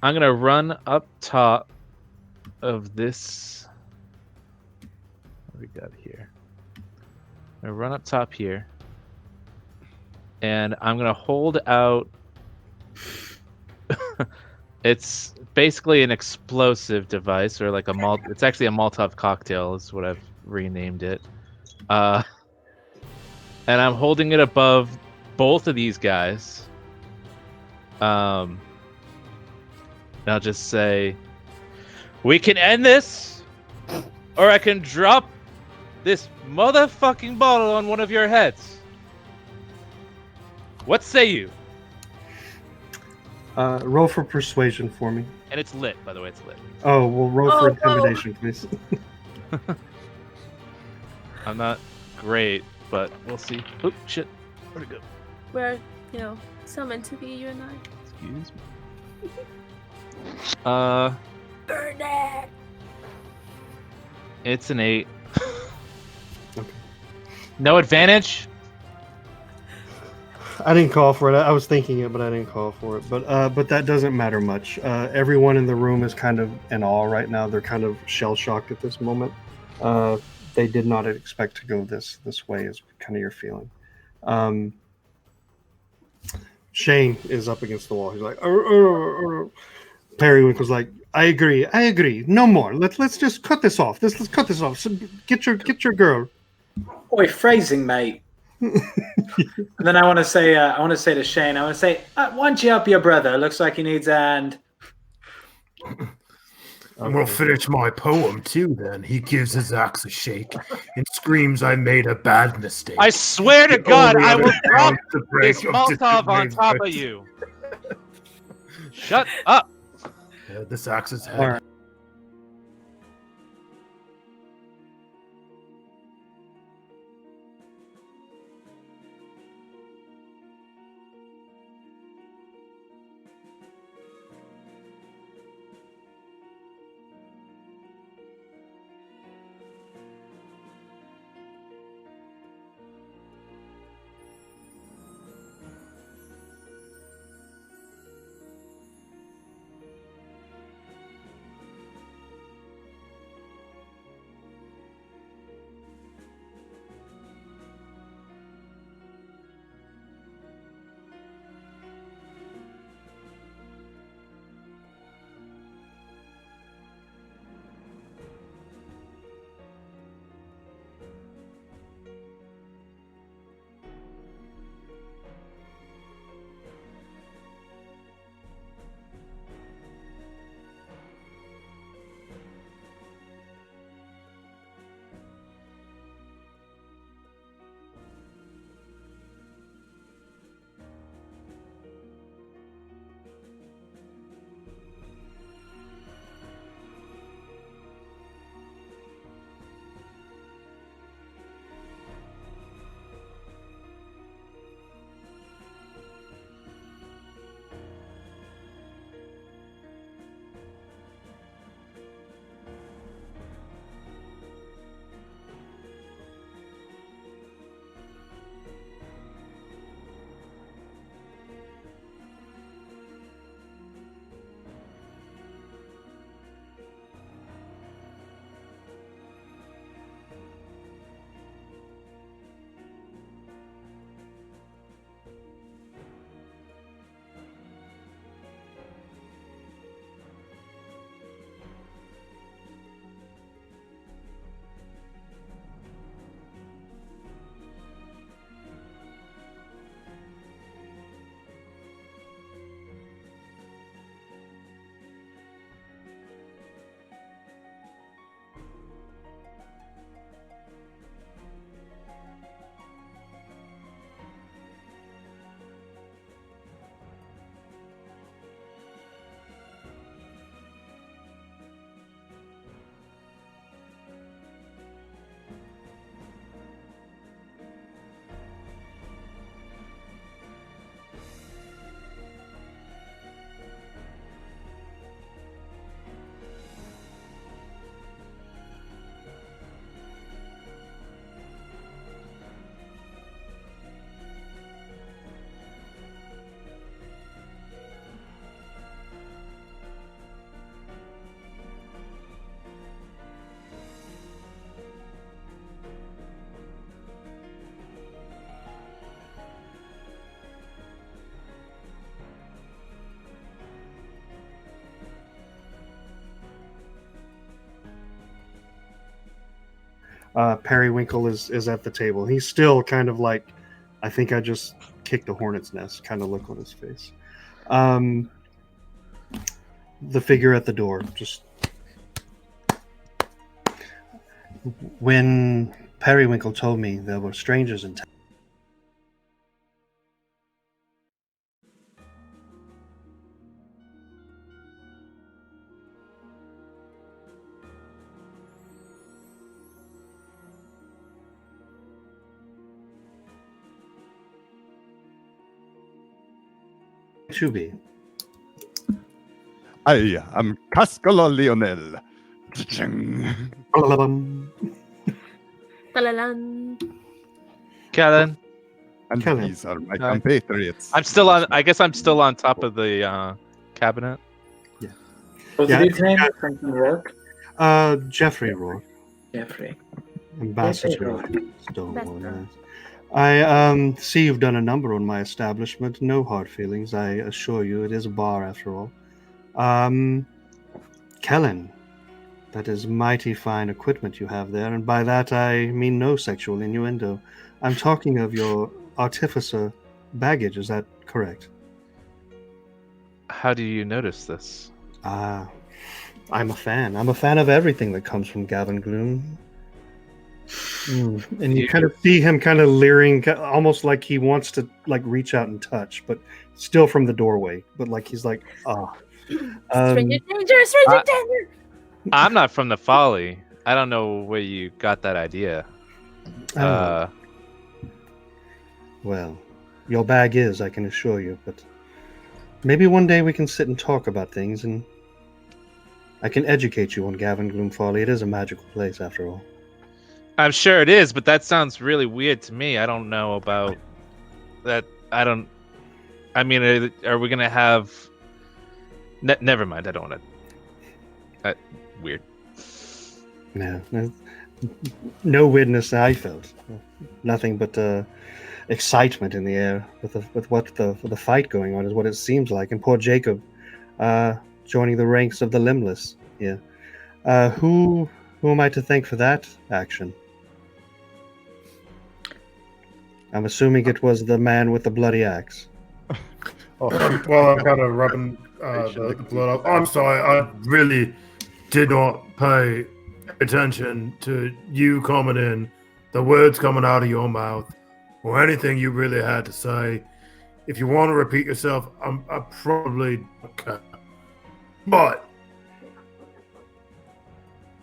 run up top of this. What do we got here? I'm going to run up top here. And I'm going to hold out. It's basically an explosive device, or like it's actually a Molotov cocktail is what I've renamed it. And I'm holding it above both of these guys. And I'll just say, we can end this, or I can drop this motherfucking bottle on one of your heads. What say you? Roll for persuasion for me. And it's lit, by the way, it's lit. Oh, well, roll for intimidation, please. I'm not great, but we'll see. Oh, shit. Where'd it go? We're, so meant to be, you and I. Excuse me. Burn it! It's an 8. Okay. No advantage? I didn't call for it. I was thinking it, but I didn't call for it. But that doesn't matter much. Everyone in the room is kind of in awe right now. They're kind of shell shocked at this moment. They did not expect to go this way. Is kind of your feeling. Shane is up against the wall. He's like, Periwinkle's like, I agree. No more. Let's just cut this off. Let's cut this off. So get your girl. Oi, phrasing, mate. And then I want to say to Shane, why don't you help your brother? Looks like he needs a hand. I'm gonna finish my poem too. Then he gives his axe a shake and screams, "I made a bad mistake." I swear to God, I will drop the break this of Molotov on disagreement. top of you. Shut up. Yeah, this axe is head. All right. Periwinkle is at the table. He's still kind of like, I think I just kicked a hornet's nest kind of look on his face. The figure at the door, just when Periwinkle told me there were strangers in town. To be. I am Caskola Lionel. Talalan. Kellan, And Kellan. these are my Hi. compatriots. I'm still on. I guess I'm still on top of the cabinet. What's Yeah, the dude's name? Franklin Rourke? Jeffrey Rourke, Jeffrey. ambassador of Best Stonewall. friend. Yes. I see you've done a number on my establishment. No hard feelings, I assure you. It is a bar after all. Kellan, that is mighty fine equipment you have there, and by that I mean no sexual innuendo. I'm talking of your artificer baggage. Is that correct? How do you notice this? I'm a fan. I'm a fan of everything that comes from Gavin Gloom. And you kind of see him kind of leering, almost like he wants to like reach out and touch, but still from the doorway. But like he's like, Stranger danger! Stranger danger! I'm not from the Folly. I don't know where you got that idea. Well, your bag is, I can assure you. But maybe one day we can sit and talk about things, and I can educate you on Gavin Gloom Folly. It is a magical place, after all. I'm sure it is, but that sounds really weird to me. I don't know about that. I mean, are we gonna have? Never mind. I don't want to. Weird. No weirdness I felt. Nothing but excitement in the air with what the fight going on is what it seems like. And poor Jacob, joining the ranks of the Limbless here. Who am I to thank for that action? I'm assuming it was the man with the bloody axe. Well, I'm kind of rubbing the blood up. I'm sorry, I really did not pay attention to you coming in, the words coming out of your mouth, or anything you really had to say. If you want to repeat yourself, I probably okay. But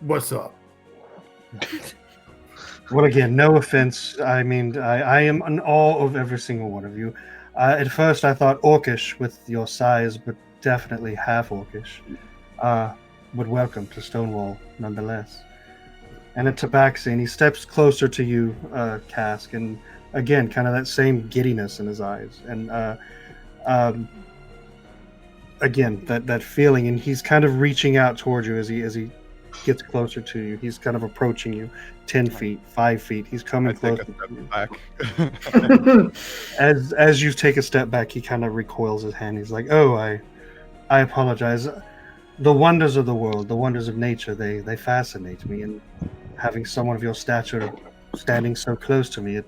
what's up? Well, again, no offense. I mean, I am in awe of every single one of you. At first, I thought orcish with your size, but definitely half orcish. But welcome to Stonewall, nonetheless. And at Tabaxi, he steps closer to you, Cask, and again, kind of that same giddiness in his eyes. And again, that feeling, and he's kind of reaching out towards you as he gets closer to you. He's kind of approaching you 10 feet, 5 feet. He's coming closer. Take a step back. As you take a step back, he kind of recoils his hand. He's like, "Oh, I apologize. The wonders of the world, the wonders of nature, they fascinate me. And having someone of your stature standing so close to me,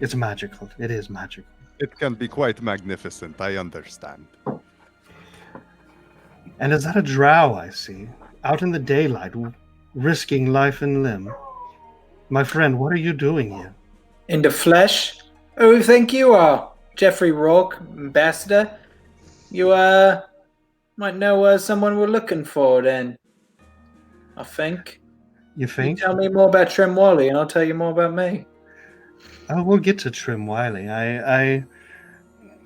it's magical. It is magical." It can be quite magnificent, I understand. And is that a drow I see? Out in the daylight, risking life and limb. My friend, what are you doing here? In the flesh? Oh, thank you, Jeffrey Rourke, ambassador. You, might know someone we're looking for, then. I think. You think? You tell me more about Trim Wiley, and I'll tell you more about me. Oh, we'll get to Trim Wiley.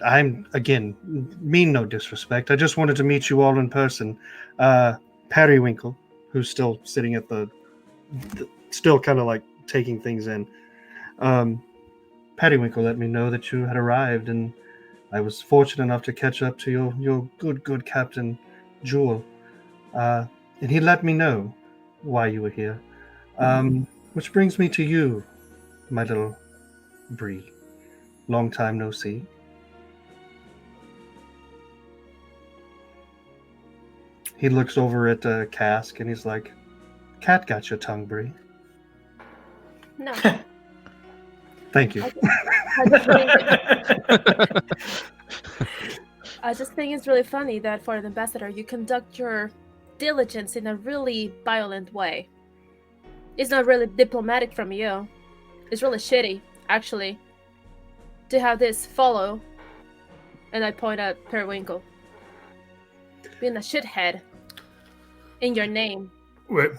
I'm, again, mean no disrespect. I just wanted to meet you all in person. Periwinkle, who's still sitting at the still kind of like taking things in. Periwinkle let me know that you had arrived, and I was fortunate enough to catch up to your good Captain Jewel. And he let me know why you were here. Which brings me to you, my little Bree. Long time no see. He looks over at Cask and he's like, "Cat got your tongue, Bree." No. Thank you. I just think it's really funny that for an ambassador, you conduct your diligence in a really violent way. It's not really diplomatic from you. It's really shitty, actually, to have this follow. And I point at Periwinkle. Being a shithead in your name. Wait,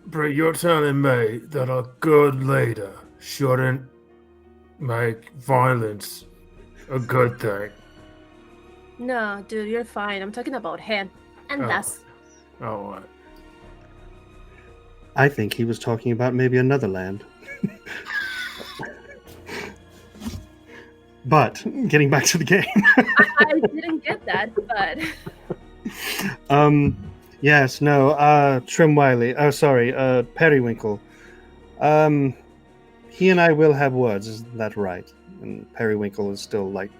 Bree, you're telling me that a good leader shouldn't make violence a good thing? No, dude, you're fine. I'm talking about him. And us. Oh, what? I think he was talking about maybe another land. But getting back to the game. I didn't get that, but Yes, no, Trim Wiley. Oh, sorry, Periwinkle. He and I will have words, isn't that right? And Periwinkle is still like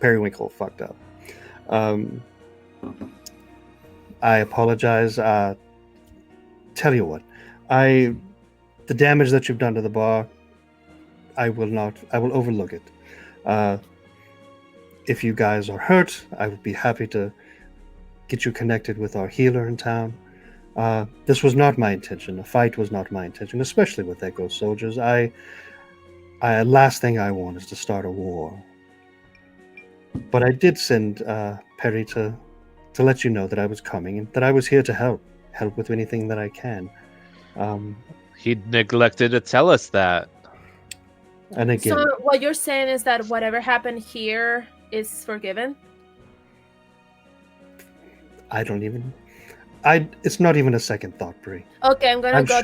Periwinkle fucked up. I apologize. Tell you what, the damage that you've done to the bar, I will overlook it. If you guys are hurt, I would be happy to get you connected with our healer in town. This was not my intention. A fight was not my intention, especially with Echo soldiers. Last thing I want is to start a war. But I did send Perry to let you know that I was coming and that I was here to help with anything that I can. He neglected to tell us that. And again, so what you're saying is that whatever happened here is forgiven? it's not even a second thought, Bree. Okay, I'm gonna go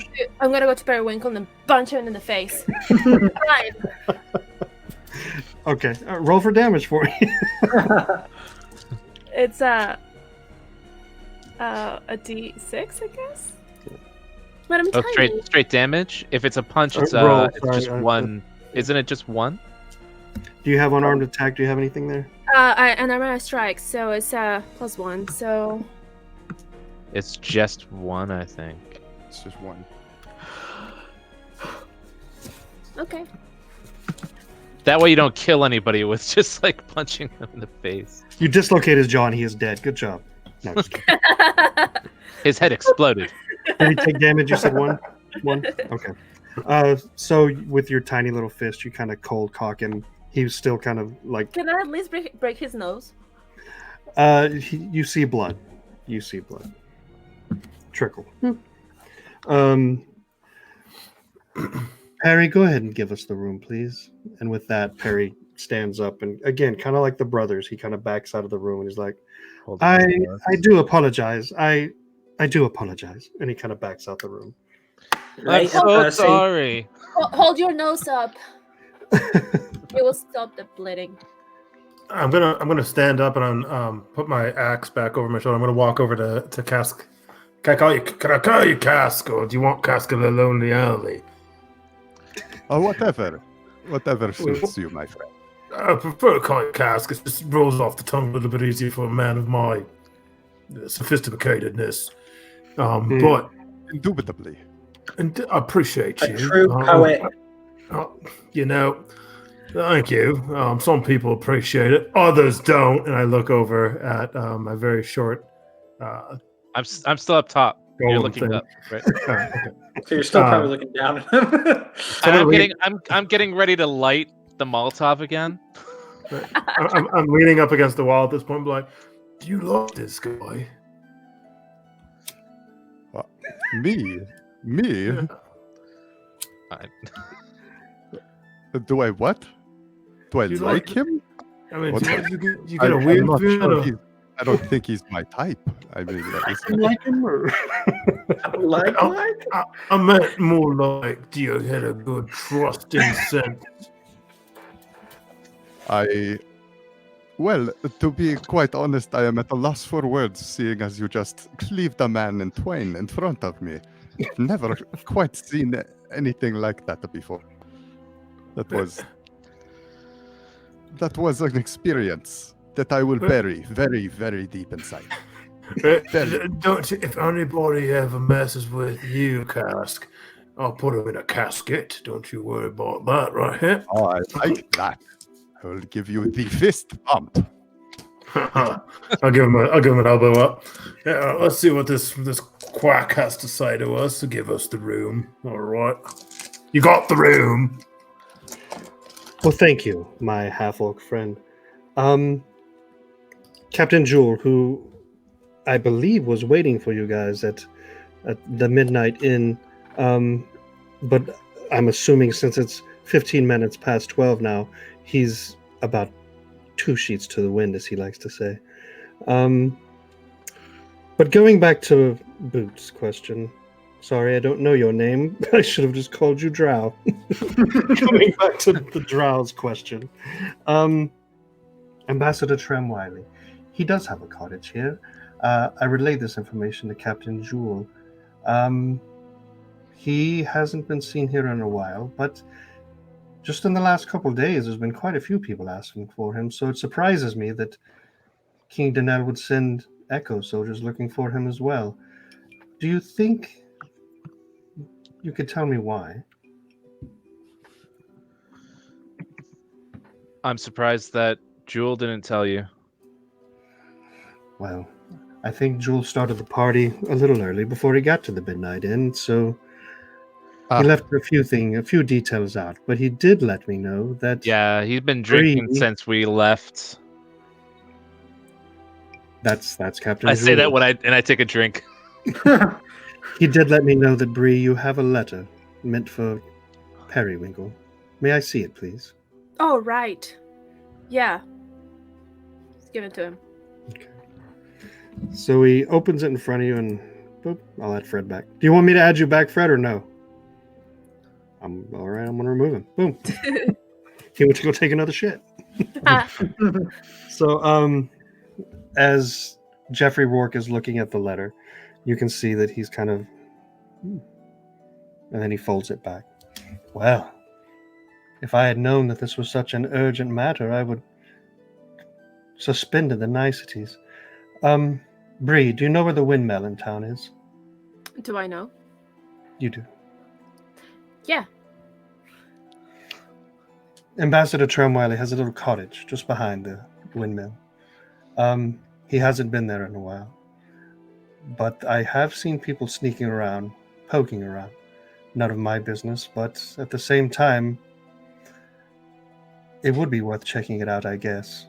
to Periwinkle and punch him in the face. Fine. Okay, roll for damage for me. It's a D6, I guess. But I'm tiny. Straight damage. If it's a punch, it's just one. Isn't it just one? Do you have unarmed attack? Do you have anything there? And I'm gonna strike, so it's +1. So It's just one, I think. It's just one. okay. That way you don't kill anybody with just like punching them in the face. You dislocate his jaw and he is dead. Good job. No, just kidding. His head exploded. Did he take damage? You said one? One? Okay. So with your tiny little fist, you kind of cold cock him. He was still kind of like... Can I at least break his nose? You see blood. You see blood. Trickle. Perry, go ahead and give us the room, please. And with that, Perry stands up and again, kind of like the brothers, he kind of backs out of the room and he's like, I do apologize. I do apologize. And he kind of backs out the room. I'm so sorry. Hold your nose up. It will stop the bleeding. I'm gonna stand up and put my axe back over my shoulder. I'm gonna walk over to Cask. Can I call you Cask, or do you want Cask of the Lonely Alley? Oh, whatever suits you, my friend. I prefer to call you Cask. It just rolls off the tongue a little bit easier for a man of my sophisticatedness. But Indubitably. and I appreciate you. A true poet. Thank you. Some people appreciate it, others don't. And I look over at my very short. I'm still up top. You're looking up, right? Okay. So you're still probably looking down at him. I'm getting ready to light the Molotov again. I'm leaning up against the wall at this point, I'm like, do you love this guy? Me? Do I what? Do I like him? I mean, What? you get a weird feeling. I don't think he's my type. I mean, Like him or... I meant more like, do you get a good trusting sense? Well, to be quite honest, I am at a loss for words, seeing as you just cleaved a man in twain in front of me. Never quite seen anything like that before. That was an experience that I will bury very, very deep inside. Don't you, if anybody ever messes with you, Cask, I'll put him in a casket. Don't you worry about that, right here. Oh, I like that. I will give you the fist bump. I'll give him an elbow up. Yeah, let's see what this quack has to say to us to give us the room. All right, you got the room. Well, thank you, my half-orc friend. Captain Jewel, who I believe was waiting for you guys at the Midnight Inn, but I'm assuming since it's 15 minutes past 12 now, he's about 2 sheets to the wind, as he likes to say. But going back to Boots' question, Sorry, I don't know your name. I should have just called you Drow. Coming back to the Drow's question. Ambassador Trem Wiley. He does have a cottage here. I relayed this information to Captain Jewel. He hasn't been seen here in a while, but just in the last couple of days, there's been quite a few people asking for him, so it surprises me that King Danel would send Echo soldiers looking for him as well. Do you think you could tell me why? I'm surprised that Jewel didn't tell you. Well, I think Jewel started the party a little early before he got to the Midnight Inn, so he left a few details out. But he did let me know that Yeah, he's been drinking Bree- since we left. that's Captain I Jewel. say that when I take a drink. He did let me know that, Bree, you have a letter meant for Periwinkle. May I see it, please? Oh, right. Yeah. Let's give it to him. Okay. So he opens it in front of you and boop, I'll add Fred back. Do you want me to add you back, Fred, or no? I'm all right, I'm going to remove him. Boom. He went to go take another shit. So, as Jeffrey Rourke is looking at the letter, you can see that he's kind of... And then he folds it back. Well, if I had known that this was such an urgent matter, I would suspended the niceties. Bree, do you know where the windmill in town is? Do I know? You do. Yeah. Ambassador Tremwiley has a little cottage just behind the windmill. He hasn't been there in a while. But I have seen people sneaking around, poking around. None of my business, but at the same time, it would be worth checking it out, I guess.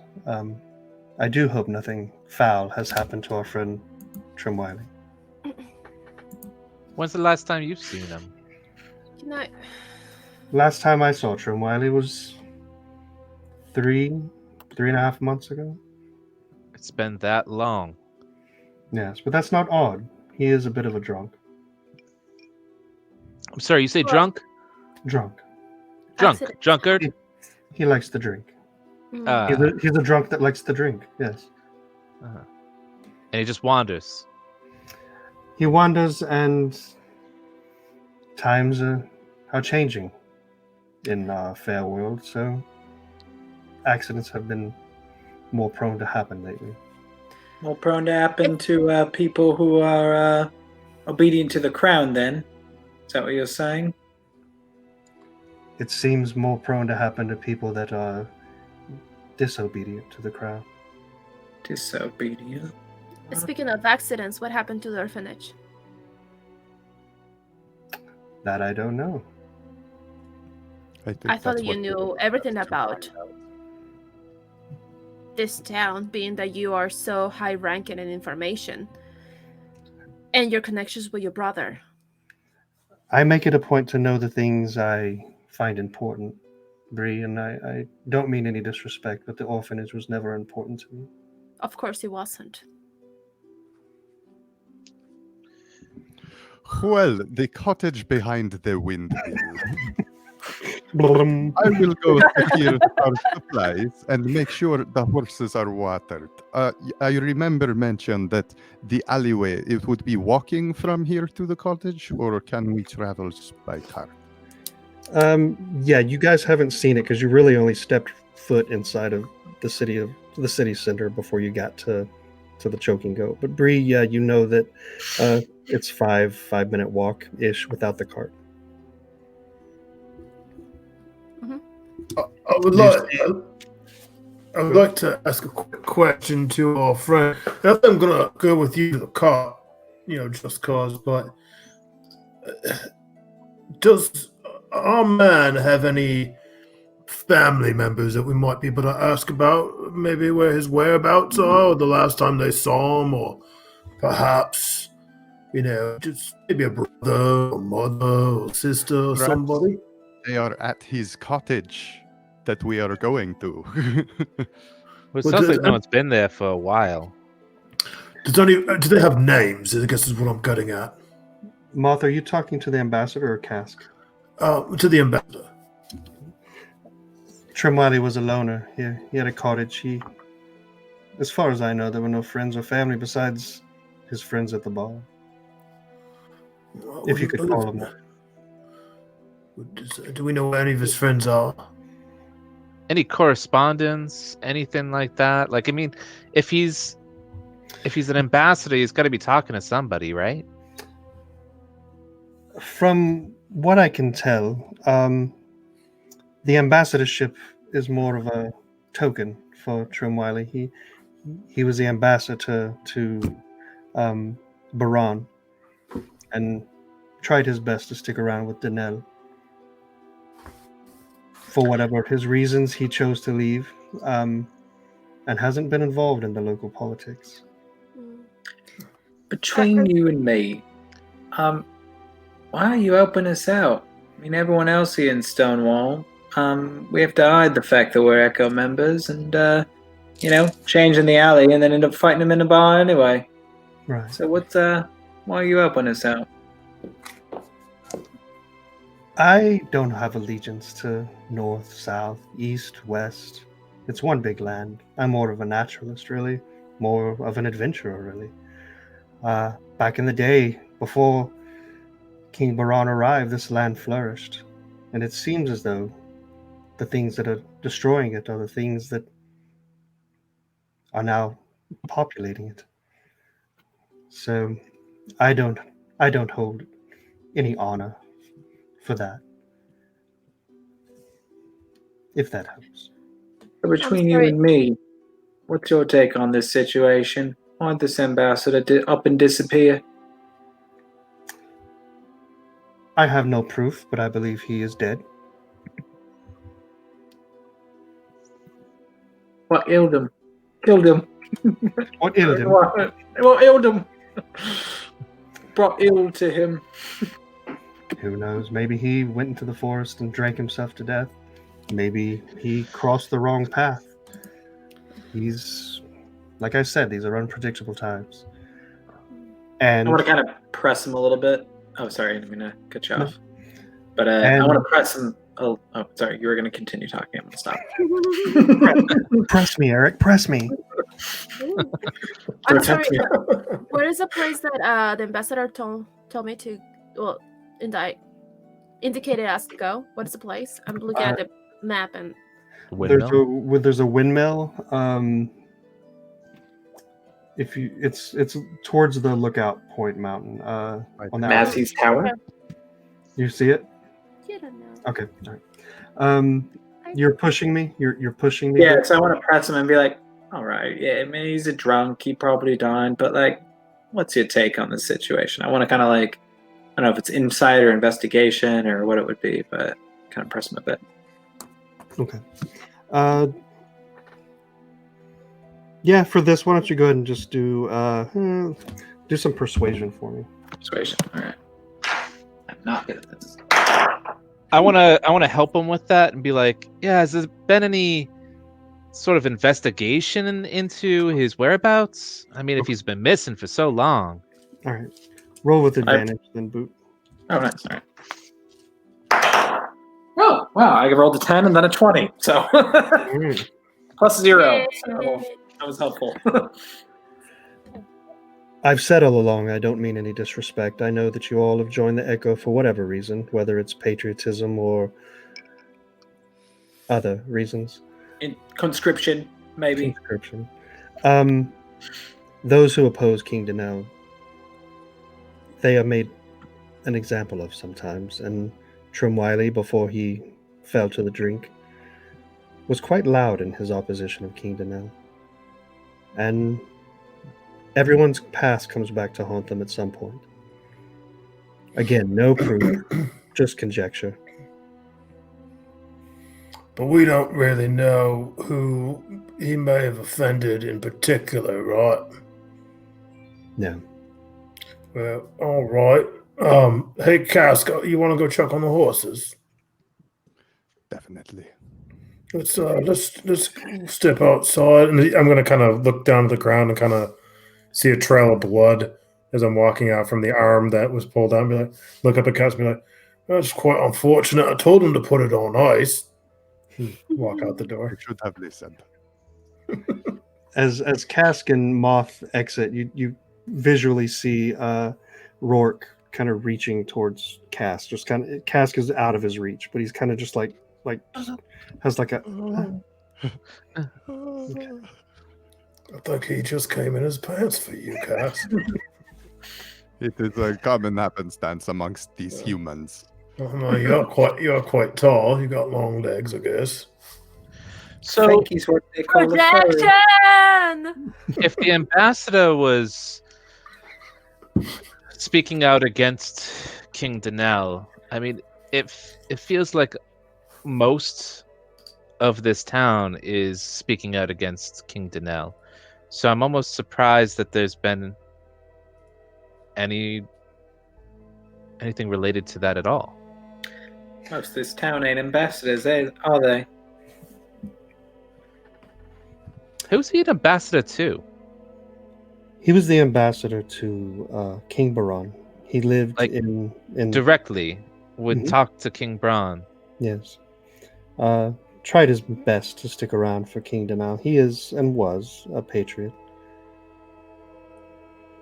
I do hope nothing foul has happened to our friend Tremwiley. When's the last time you've seen him? Can I... Last time I saw Tremwiley was 3.5 months ago. It's been that long. Yes, but that's not odd. He is a bit of a drunk. I'm sorry, you say drunk? Drunk. Accident. Drunkard? He likes to drink. Mm. He's a drunk that likes to drink, yes. And he just wanders. He wanders, and times are changing in Fair World, so accidents have been more prone to happen lately. More prone to happen to people who are obedient to the crown, then? Is that what you're saying? It seems more prone to happen to people that are disobedient to the crown. Disobedient. Speaking of accidents, what happened to the orphanage? That I don't know. I thought you knew everything about this town, being that you are so high-ranking in information, and your connections with your brother. I make it a point to know the things I find important, Bree, and I don't mean any disrespect, but the orphanage was never important to me. Of course it wasn't. Well, the cottage behind the windmill. Blum. I will go secure our supplies and make sure the horses are watered. I remember mentioned that the alleyway, it would be walking from here to the cottage, or can we travel by car? Yeah, you guys haven't seen it because you really only stepped foot inside of the city center before you got to the Choking Goat. But Bree, yeah, you know that it's 5-minute walk ish without the cart. I would like to ask a quick question to our friend. I think I'm gonna go with you to the car, just cause. But does our man have any family members that we might be able to ask about? Maybe where his whereabouts are, or the last time they saw him, or perhaps, just maybe a brother or mother or sister or Perhaps somebody. They are at his cottage that we are going to. Well, it sounds like no one's been there for a while. Do they have names? I guess is what I'm getting at. Moth, are you talking to the ambassador or Cask? To the ambassador. Trimwiley was a loner. He had a cottage. As far as I know, there were no friends or family besides his friends at the bar. If you could call them that. Do we know where any of his friends are? Any correspondence, anything like that? Like, I mean, if he's an ambassador, he's got to be talking to somebody, right? From what I can tell, the ambassadorship is more of a token for Trimwiley. He was the ambassador to Baran and tried his best to stick around with Danelle. For whatever his reasons, he chose to leave and hasn't been involved in the local politics. Between you and me, why are you helping us out? I mean, everyone else here in Stonewall, we have to hide the fact that we're Echo members and, change in the alley and then end up fighting them in the bar anyway. Right. So why are you helping us out? I don't have allegiance to north, south, east, west. It's one big land. I'm more of a naturalist, really. More of an adventurer, really. Back in the day, before King Baran arrived, this land flourished. And it seems as though the things that are destroying it are the things that are now populating it. So I don't hold any honor for that, if that helps. So between you and me, what's your take on this situation? Why did this ambassador up and disappear? I have no proof, but I believe he is dead. What ailed him? Killed him. What ailed him? What ailed him? Brought ill to him. Who knows? Maybe he went into the forest and drank himself to death. Maybe he crossed the wrong path. Like I said, these are unpredictable times. And I want to kind of press him a little bit. Oh, sorry, I'm going to cut you off. But I want to press him. Oh, sorry, you were going to continue talking. I'm going to stop. Press me, Eric. Press me. I'm sorry. What is the place that the ambassador told me to, indicated us to go? What is the place? I'm looking at the map and. There's a windmill. It's towards the Lookout Point Mountain. On that Massey's Tower. You see it? You don't know. Okay. All right. You're pushing me. You're pushing me. Yeah. So I want to press him and be like, "All right, yeah. I mean, he's a drunk. He probably died, but like, what's your take on this situation?" I want to kind of like, I don't know if it's insider investigation or what it would be, but kind of press him a bit. Okay. Yeah, for this, why don't you go ahead and just do some persuasion for me. Persuasion. All right. I'm not good at this. I want to help him with that and be like, yeah, has there been any sort of investigation into his whereabouts? I mean, if he's been missing for so long. All right. Roll with advantage, then boot. Oh, nice. All right. Oh, wow. I rolled a 10 and then a 20. So plus 0. So that was helpful. I've said all along, I don't mean any disrespect. I know that you all have joined the Echo for whatever reason, whether it's patriotism or other reasons. In conscription, maybe. Conscription. Those who oppose King Danelle, they are made an example of sometimes, and Trimwiley, before he fell to the drink, was quite loud in his opposition of King Danelle. And everyone's past comes back to haunt them at some point. Again, no proof, just conjecture. But we don't really know who he may have offended in particular, right? No. Well, all right. Hey, Cask, you want to go check on the horses? Definitely. Let's step outside, and I'm gonna kind of look down to the ground and kind of see a trail of blood as I'm walking out from the arm that was pulled out. Be like, look up at Cass and be like, that's quite unfortunate. I told him to put it on ice. Walk out the I door. should have listened. As Cask and Moth exit, you visually see Rourke kind of reaching towards Cask. Just kind of Cask is out of his reach, but he's kind of just like just has like a. I think he just came in his pants for you, Cass. It is a common happenstance amongst these humans. Well, you're quite tall. You got long legs, I guess. I think he's what they call a furry. Projection! If the ambassador was speaking out against King Danelle, I mean, it feels like most of this town is speaking out against King Danelle. So I'm almost surprised that there's been anything related to that at all. Most of this town ain't ambassadors, are they? Who's he an ambassador to? He was the ambassador to King Baron. He lived Like, in Directly would Mhm. talk to King Bron. Yes. Tried his best to stick around for King Danelle. He is and was a patriot.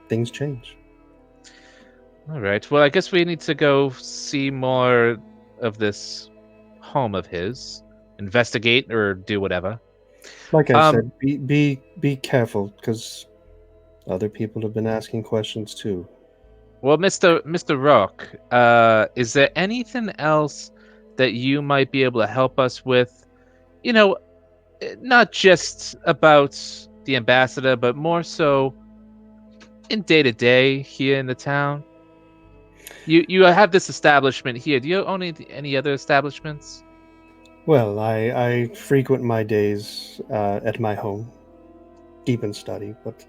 Things change. All right. Well, I guess we need to go see more of this home of his, investigate or do whatever. Like I said, be careful because other people have been asking questions too. Well, Mr. Rock, is there anything else that you might be able to help us with? You know, not just about the ambassador, but more so in day-to-day here in the town. You have this establishment here. Do you own any other establishments? Well, I frequent my days at my home, deep in study, but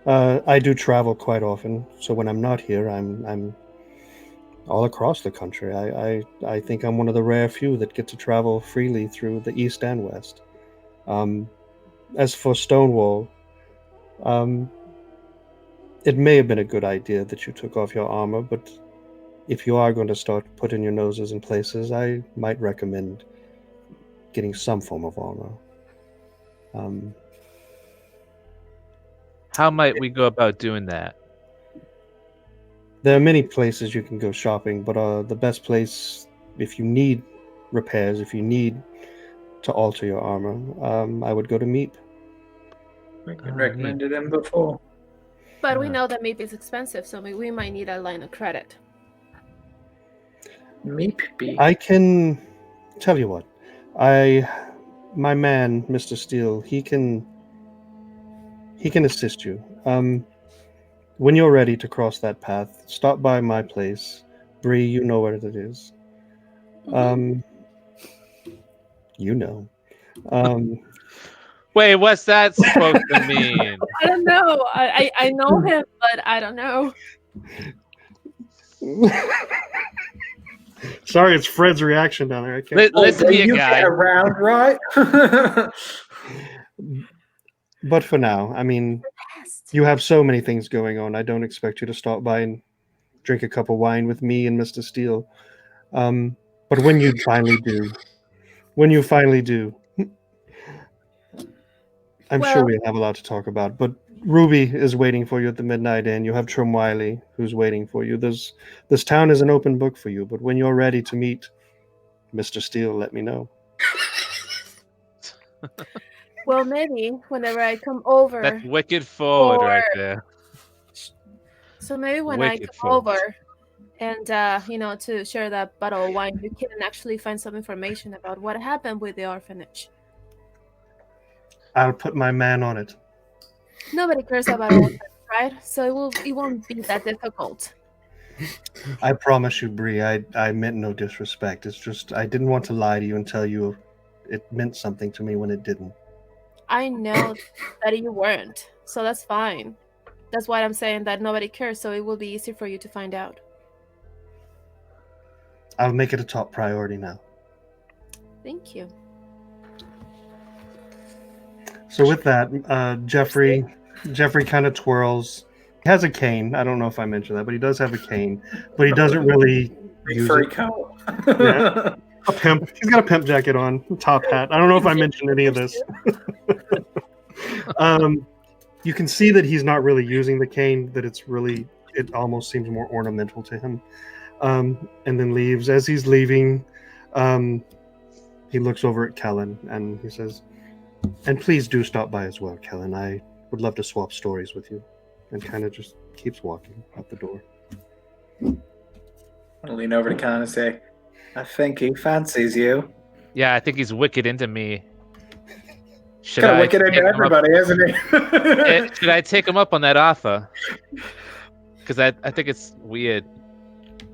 I do travel quite often. So when I'm not here, I'm all across the country. I think I'm one of the rare few that get to travel freely through the East and West. As for Stonewall, it may have been a good idea that you took off your armor, but if you are going to start putting your noses in places, I might recommend getting some form of armor. How might we go about doing that? There are many places you can go shopping, but the best place, if you need repairs, if you need to alter your armor, I would go to Meep. We recommended him before. But we know that Meep is expensive, so we might need a line of credit. Meep be. I can tell you what. My man, Mr. Steele, he can assist you. When you're ready to cross that path, stop by my place. Bree, you know where it is. You know. Wait, what's that supposed to mean? I don't know. I know him, but I don't know. Sorry, it's Fred's reaction down there. I can't. Listen here, you guy. get around, right? But for now, I mean, you have so many things going on. I don't expect you to stop by and drink a cup of wine with me and Mr. Steele. But when you finally do, I'm sure we'll have a lot to talk about. But Ruby is waiting for you at the Midnight Inn. You have Trim Wiley who's waiting for you. This town is an open book for you. But when you're ready to meet Mr. Steele, let me know. Well, maybe whenever I come over. That's wicked forward right there. So maybe when I come over and, to share that bottle of wine, you can actually find some information about what happened with the orphanage. I'll put my man on it. Nobody cares about orphans, right? So it won't be that difficult. I promise you, Bree, I meant no disrespect. It's just I didn't want to lie to you and tell you it meant something to me when it didn't. I know that you weren't, so that's fine. That's why I'm saying that nobody cares, so it will be easy for you to find out. I'll make it a top priority now. Thank you. So with that, Jeffrey kind of twirls He has a cane. I don't know if I mentioned that, but he does have a cane. But he doesn't really use Furry it. coat. Yeah. A pimp. He's got a pimp jacket on, top hat. I don't know if I mentioned any of this. You can see that he's not really using the cane, that it almost seems more ornamental to him. And then leaves. As he's leaving, he looks over at Kellan and he says, "And please do stop by as well, Kellan. I would love to swap stories with you." And kind of just keeps walking out the door. I'll lean over to Kellan and say, "I think he fancies you." Yeah, I think he's wicked into me. Should Kind of I wicked into take him up- everybody, isn't he? Should I take him up on that offer? Because I think it's weird,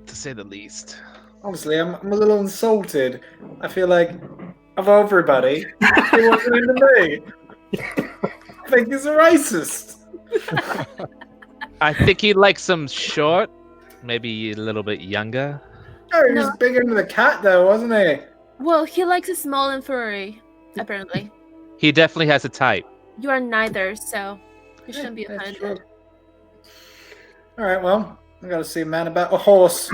to say the least. Honestly, I'm a little insulted. I feel like, of everybody, he wasn't into me. I think he's a racist. I think he likes some short, maybe a little bit younger. Oh, he was big into the cat, though, wasn't he? Well, he likes it small and furry, apparently. He definitely has a type. You are neither, so you shouldn't be That's offended. true. All right, well, I gotta see a man about a horse.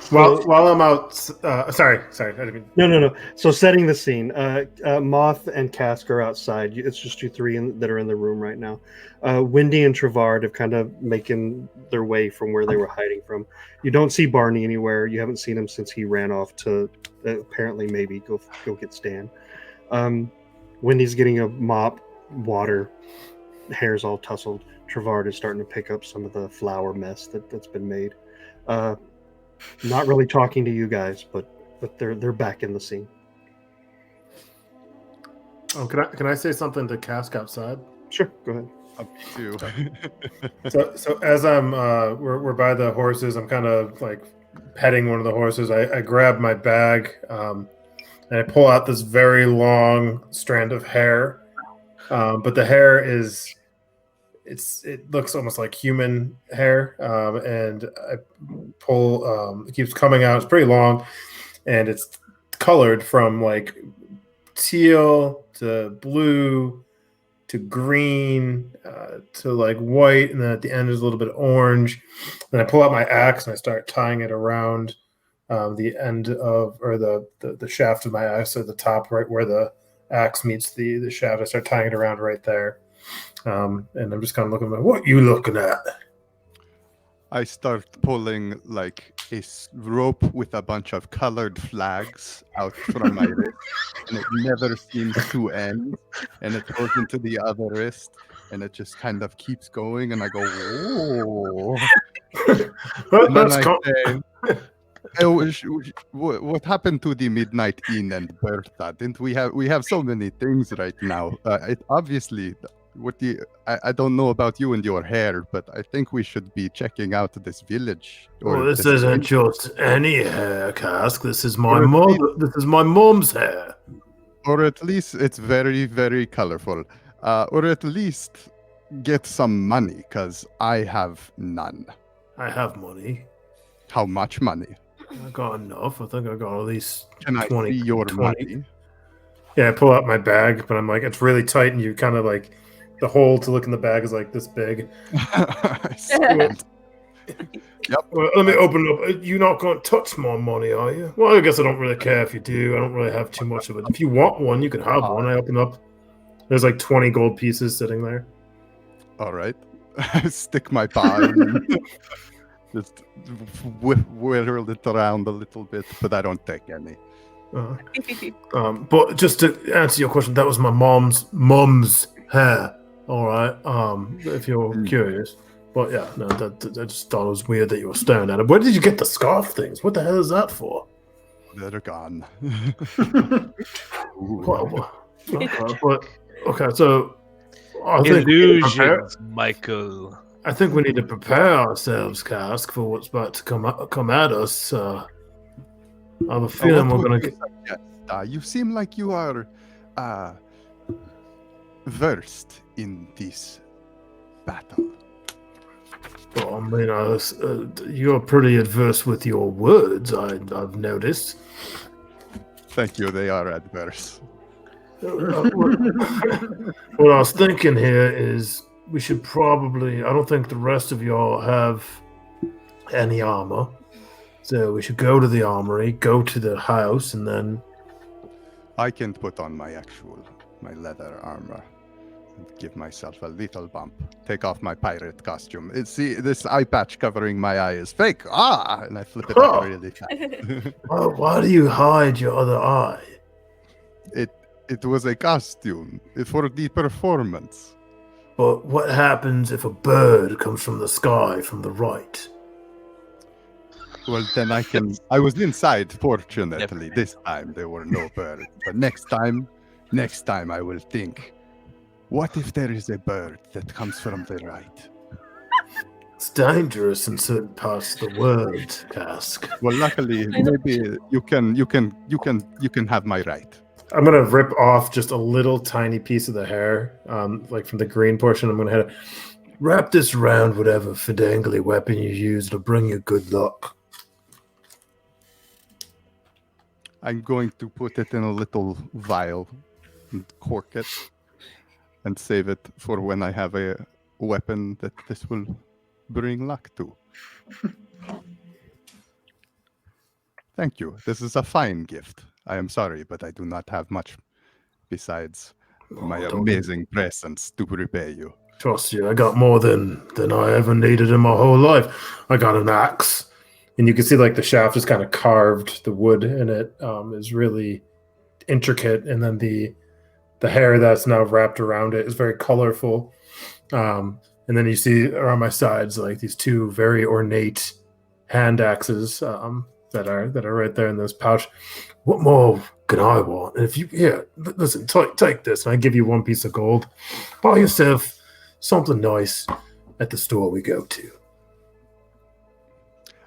While I'm out, sorry, I didn't mean. No. So setting the scene, Moth and Cask are outside. It's just you three that are in the room right now. Wendy and Trevard have kind of making their way from where they were hiding from. You don't see Barney anywhere. You haven't seen him since he ran off to apparently maybe go get Stan. Wendy's getting a mop, water, hair's all tousled. Trevard is starting to pick up some of the flour mess that's been made. Not really talking to you guys, but they're back in the scene. Oh, can I say something to Cask outside? Sure, go ahead. Up to. So as I'm we're by the horses, I'm kind of like petting one of the horses. I grab my bag and I pull out this very long strand of hair, but the hair it looks almost like human hair, and I pull. It keeps coming out. It's pretty long, and it's colored from like teal to blue to green to like white, and then at the end there's a little bit of orange. Then I pull out my axe and I start tying it around the end of, or the shaft of my axe, at the top, right where the axe meets the shaft. I start tying it around right there. And I'm just kind of looking like, what you looking at? I start pulling like a rope with a bunch of colored flags out from my wrist, and it never seems to end. And it goes into the other wrist, and it just kind of keeps going. And I go, whoa. And then I say, what happened to the Midnight Inn and Bertha? Didn't we have so many things right now? It obviously. I don't know about you and your hair, but I think we should be checking out this village. Well, this isn't just any hair, Cask. This is my mom's hair. Or at least it's very, very colorful. Or at least get some money, because I have none. I have money. How much money? I got enough. I think I got at least Can 20, I see your 20. money? Yeah, I pull out my bag, but I'm like, it's really tight, and you kind of like, the hole to look in the bag is like this big. I see it. Yep. Well, let me open it up. You're not going to touch my money, are you? Well, I guess I don't really care if you do. I don't really have too much of it. If you want one, you can have one. I open up. There's like 20 gold pieces sitting there. All right. I stick my paw in and just whirl it around a little bit, but I don't take any. But just to answer your question, that was my mom's hair. All right. If you're curious. But yeah, no, I just thought it was weird that you were staring at it. Where did you get the scarf things? What the hell is that for? They're gone. Well, okay, so I think Illusions, Michael. I think we need to prepare ourselves, Cask, for what's about to come at us. I have a feeling we're going to get. You seem like you are versed in this battle. Well, I mean, you're pretty adverse with your words, I've noticed. Thank you, they are adverse. What I was thinking here is we should probably. I don't think the rest of y'all have any armor, so we should go to the armory, go to the house, and then. I can put on my leather armor and give myself a little bump. Take off my pirate costume. See, this eye patch covering my eye is fake. And I flip it up really fast. Why do you hide your other eye? It was a costume for the performance. But what happens if a bird comes from the sky from the right? Well, then I was inside, fortunately. This time there were no birds. But next time I will think, what if there is a bird that comes from the right? It's dangerous in certain parts of the world, Cask. Well, luckily, maybe you can have my right. I'm gonna rip off just a little tiny piece of the hair, like from the green portion. I'm gonna wrap this around whatever fidangly weapon you use. It'll bring you good luck. I'm going to put it in a little vial and cork it and save it for when I have a weapon that this will bring luck to. Thank you. This is a fine gift. I am sorry, but I do not have much besides my amazing presence to repay you. Trust you, I got more than I ever needed in my whole life. I got an axe. And you can see like the shaft is kind of carved. The wood in it is really intricate. And then the hair that's now wrapped around it is very colorful. And then you see around my sides like these two very ornate hand axes that are right there in this pouch. What more can I want? And if you listen, take this, and I give you one piece of gold. Buy yourself something nice at the store we go to.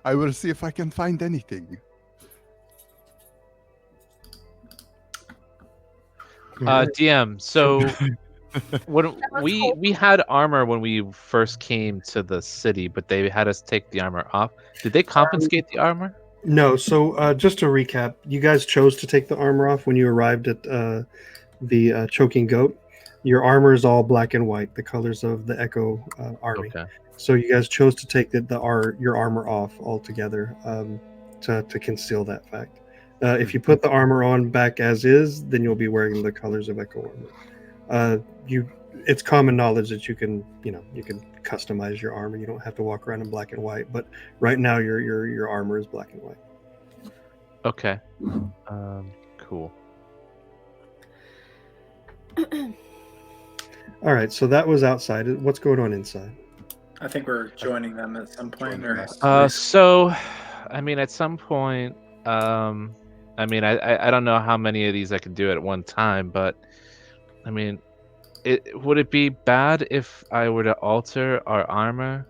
I will see if I can find anything. DM, so when we had armor when we first came to the city, but they had us take the armor off. Did they confiscate the armor? No. So just to recap, you guys chose to take the armor off when you arrived at the Choking Goat. Your armor is all black and white, the colors of the Echo army. Okay. So you guys chose to take your armor off altogether to conceal that fact. If you put the armor on back as is, then you'll be wearing the colors of Echo armor. It's common knowledge that you can customize your armor. You don't have to walk around in black and white. But right now, your armor is black and white. Okay. Cool. All right. So that was outside. What's going on inside? I think we're joining them at some point. So, I mean, at some point, I mean, I don't know how many of these I can do at one time, but I mean, would it be bad if I were to alter our armor?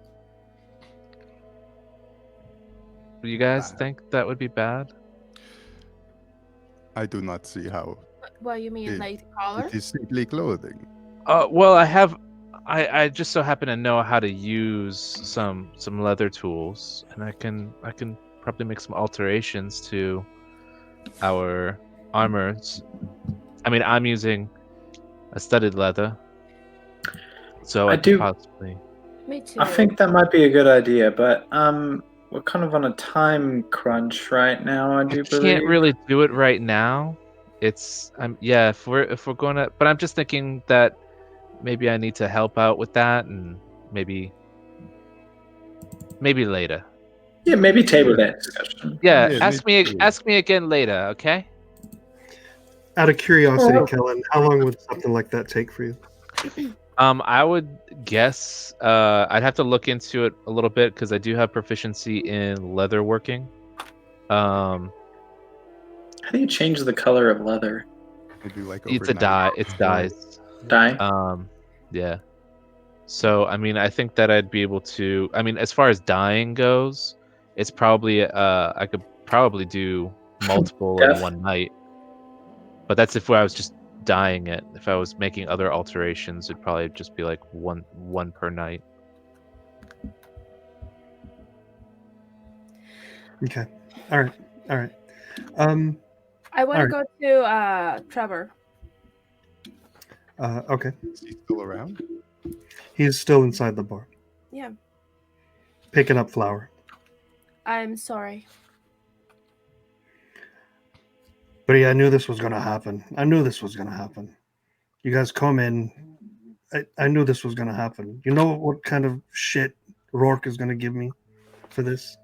Do you guys think that would be bad? I do not see how. What you mean, like color? It is simply clothing. Well, I just so happen to know how to use some leather tools, and I can probably make some alterations to our armors. I mean, I'm using a studded leather, so I could possibly. Me too. I think that might be a good idea, but we're kind of on a time crunch right now. I can't really do it right now. It's if we're going to, but I'm just thinking that maybe I need to help out with that, and maybe later. Yeah, maybe table that discussion. Yeah, ask me again later, okay? Out of curiosity, Kellan, how long would something like that take for you? I would guess I'd have to look into it a little bit because I do have proficiency in leather working. How do you change the color of leather? It's a dye. It's dyes. Dye? Yeah. So, I mean, I think that I'd be able to. I mean, as far as dyeing goes, it's probably I could probably do multiple in one night. But that's if I was just dyeing it. If I was making other alterations, it'd probably just be like one per night. Okay. All right. I want to go to Trevor. Okay. Is he still around? He's still inside the bar, Yeah. picking up flour. I'm sorry. But yeah, I knew this was going to happen. You guys come in. I knew this was going to happen. You know what kind of shit Rourke is going to give me for this?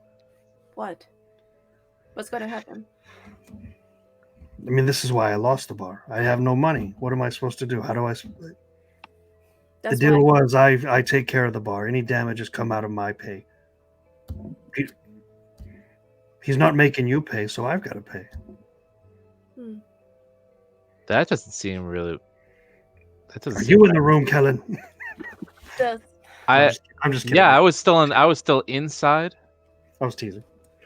What? What's gonna happen? I mean, this is why I lost the bar. I have no money. What am I supposed to do? How do I... That's the deal why. was I take care of the bar. Any damages come out of my pay. He's not making you pay, so I've got to pay. That doesn't seem really. That doesn't. Are seem you in right. the room, Kellan? I'm just kidding. Yeah, I was still inside. I was teasing.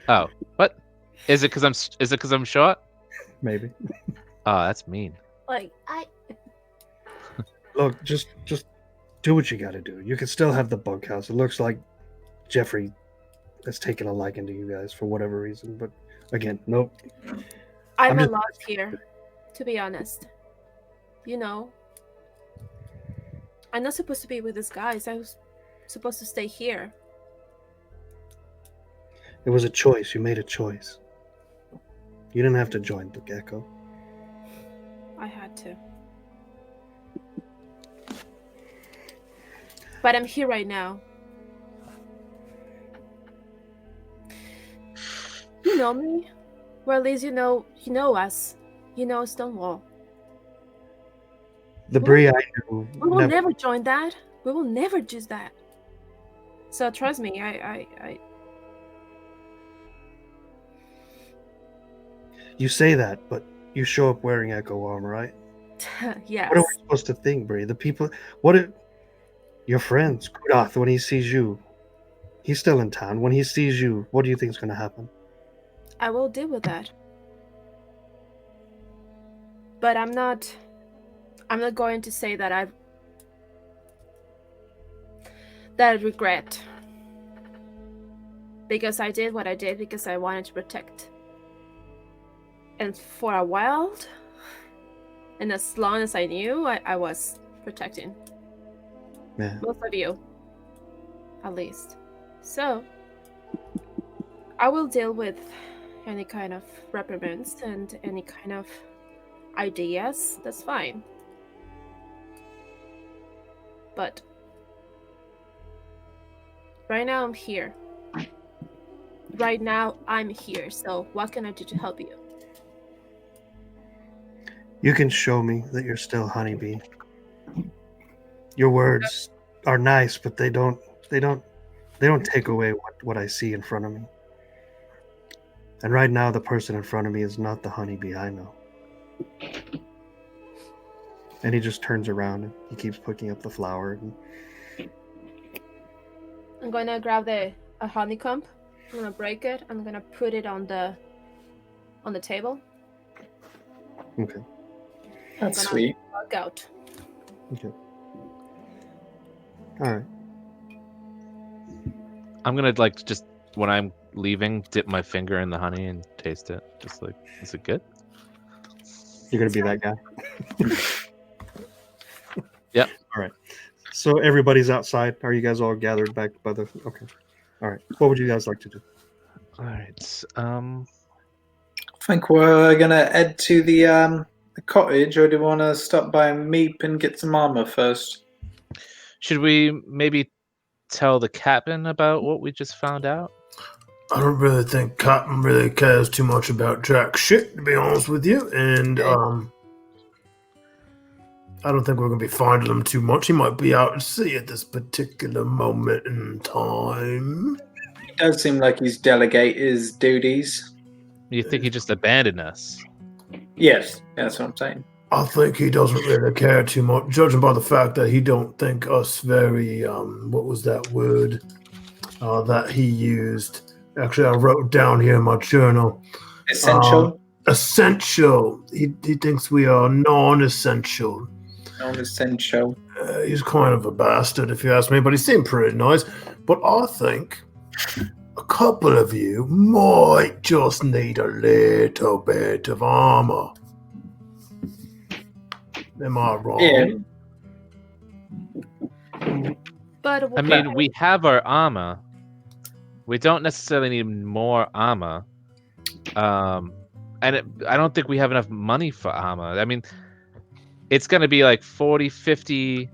Oh, what? Is it because I'm short? Maybe. Oh, that's mean. Like Look, just do what you got to do. You can still have the bunkhouse. It looks like Jeffery has taken a liking to you guys for whatever reason, but again, nope. I'm just- lost here, to be honest. You know, I'm not supposed to be with these guys. I was supposed to stay here. It was a choice. You made a choice. You didn't have to join the Gecko. I had to. But I'm here right now. You know me. Or at least you know us. You know Stonewall. The Bree I knew. We will never join that. We will never do that. So trust me, I You say that, but you show up wearing Echo armor, right? yes. What are we supposed to think, Bree? The people, your friends, Kudoth, when he sees you, he's still in town. When he sees you, what do you think is going to happen? I will deal with that. But I'm not going to say that I regret. Because I did what I did because I wanted to protect. And for a while, and as long as I knew, I was protecting. Yeah. Most of you. At least. So, I will deal with any kind of reprimands and any kind of ideas. That's fine. But right now I'm here. Right now I'm here. So what can I do to help you? You can show me that you're still Honeybee. Your words are nice, but they don't take away what I see in front of me. And right now the person in front of me is not the Honeybee I know. And he just turns around and he keeps picking up the flower. And... I'm gonna grab a honeycomb. I'm gonna break it. I'm gonna put it on the table. Okay. That's sweet. Walk out. Okay. All right. I'm gonna just when I'm leaving, dip my finger in the honey and taste it. Just like, is it good? You're gonna be that guy. Yep. All right. So everybody's outside. Are you guys all gathered back by the? Okay. All right. What would you guys like to do? All right. I think we're gonna head to the cottage, or do you want to stop by Meep and get some armor first? Should we maybe tell the captain about what we just found out? I don't really think Cotton really cares too much about jack shit, to be honest with you, and I don't think we're going to be finding him too much. He might be out at sea at this particular moment in time. It does seem like he's delegated his duties. You think he just abandoned us? Yes, that's what I'm saying. I think he doesn't really care too much, judging by the fact that he don't think us very, what was that word that he used? Actually, I wrote down here in my journal. Essential? Essential. He thinks we are non-essential. Non-essential. He's kind of a bastard, if you ask me, but he seemed pretty nice. But I think a couple of you might just need a little bit of armor. Am I wrong? Yeah. But I mean, we have our armor. We don't necessarily need more armor. I don't think we have enough money for armor. I mean, it's going to be like 40, 50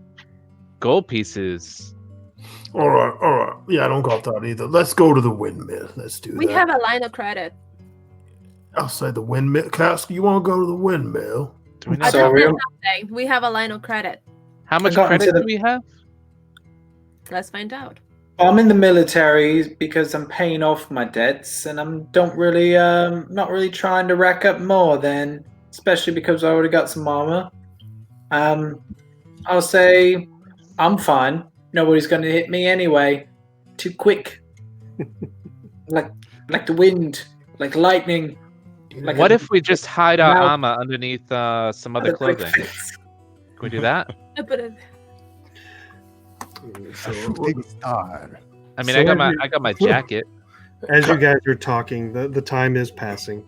gold pieces. All right. Yeah, I don't got that either. Let's go to the windmill. Let's do we that. have a line of credit. I'll say the windmill. Cask, you want to go to the windmill? Do we I not So think have- real- that's nothing. We have a line of credit. How much got credit into do we have? Let's find out. I'm in the military because I'm paying off my debts, and I'm not really trying to rack up more. Then, especially because I already got some armor. I'll say I'm fine. Nobody's going to hit me anyway. Too quick, like the wind, like lightning. Like What a- if we just hide our Now- armor underneath some other a quick clothing? fix. Can we do that? But A shooting star. I mean, So I got my jacket. As you guys are talking, the time is passing.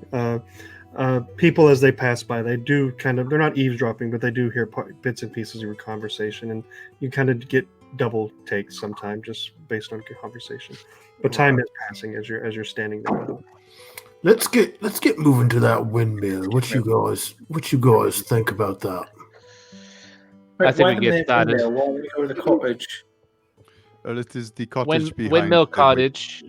People, as they pass by, they do they're not eavesdropping, but they do hear bits and pieces of your conversation, and you kind of get double takes sometimes just based on conversation. But time is passing as you're standing there. Let's get moving to that windmill. What you guys think about that? I think why we get the started. windmill? Why don't we go to the cottage? Well, it is the cottage behind Windmill-Cottage.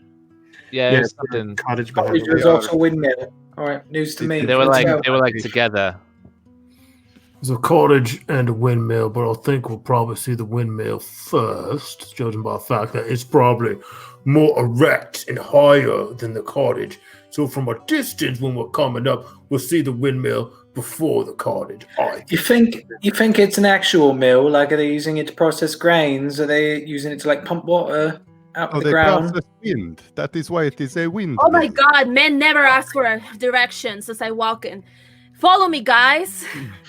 Yeah, Yeah, there's something. Cottage behind Cottage the was also a windmill. All right, news to me. They were Let's like go. together. There's a cottage and a windmill, but I think we'll probably see the windmill first, judging by the fact that it's probably more erect and higher than the cottage. So from a distance, when we're coming up, we'll see the windmill before the cottage. You think it's an actual mill? Like, are they using it to process grains? Are they using it to like pump water out Oh, the they ground? process wind. That is why it is a wind. oh my mill. god, men never ask for directions as I walk in. Follow me, guys.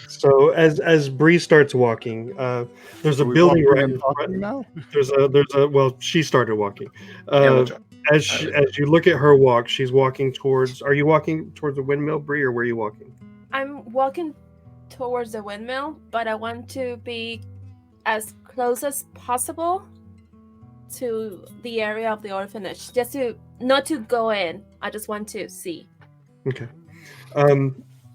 So as Bree starts walking, there's a Are we building walking right and in front. talking now? There's a well, she started walking. As you look at her walk, she's walking towards. Are you walking towards the windmill, Bree, or where are you walking? I'm walking towards the windmill, but I want to be as close as possible to the area of the orphanage, just to not to go in. I just want to see. Okay.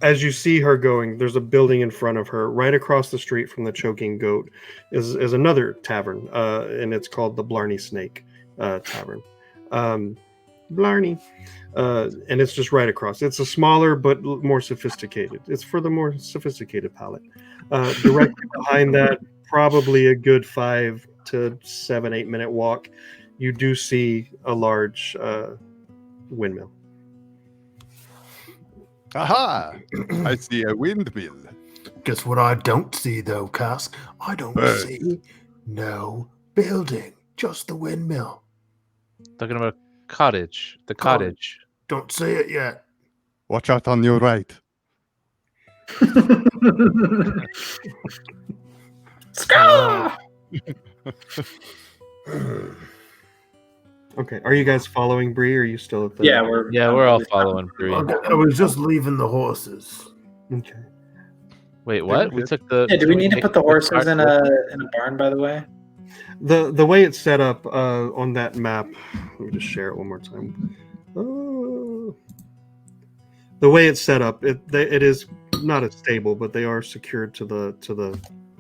As you see her going, there's a building in front of her. Right across the street from the Choking Goat is another tavern, and it's called the Blarney Snake Tavern. Blarney. And it's just right across. It's a smaller but more sophisticated. It's for the more sophisticated palate. Directly behind that, probably a good 5 to 7, 8 minute walk, you do see a large windmill. Aha! I see a windmill. Guess what I don't see though, Cask? I don't see no building, just the windmill. Talking about cottage. The cottage. Don't see it yet. Watch out on your right. SkAWWW! Okay. Are you guys following Bree, or are you still at the? Yeah, We're all following Bree. I was just leaving the horses. Okay. Wait, what? We took the. Yeah, do we need to take put the horses cart in with us? a barn? By the way. The way it's set up on that map, let me just share it one more time. The way it's set up, it is not as stable, but they are secured to the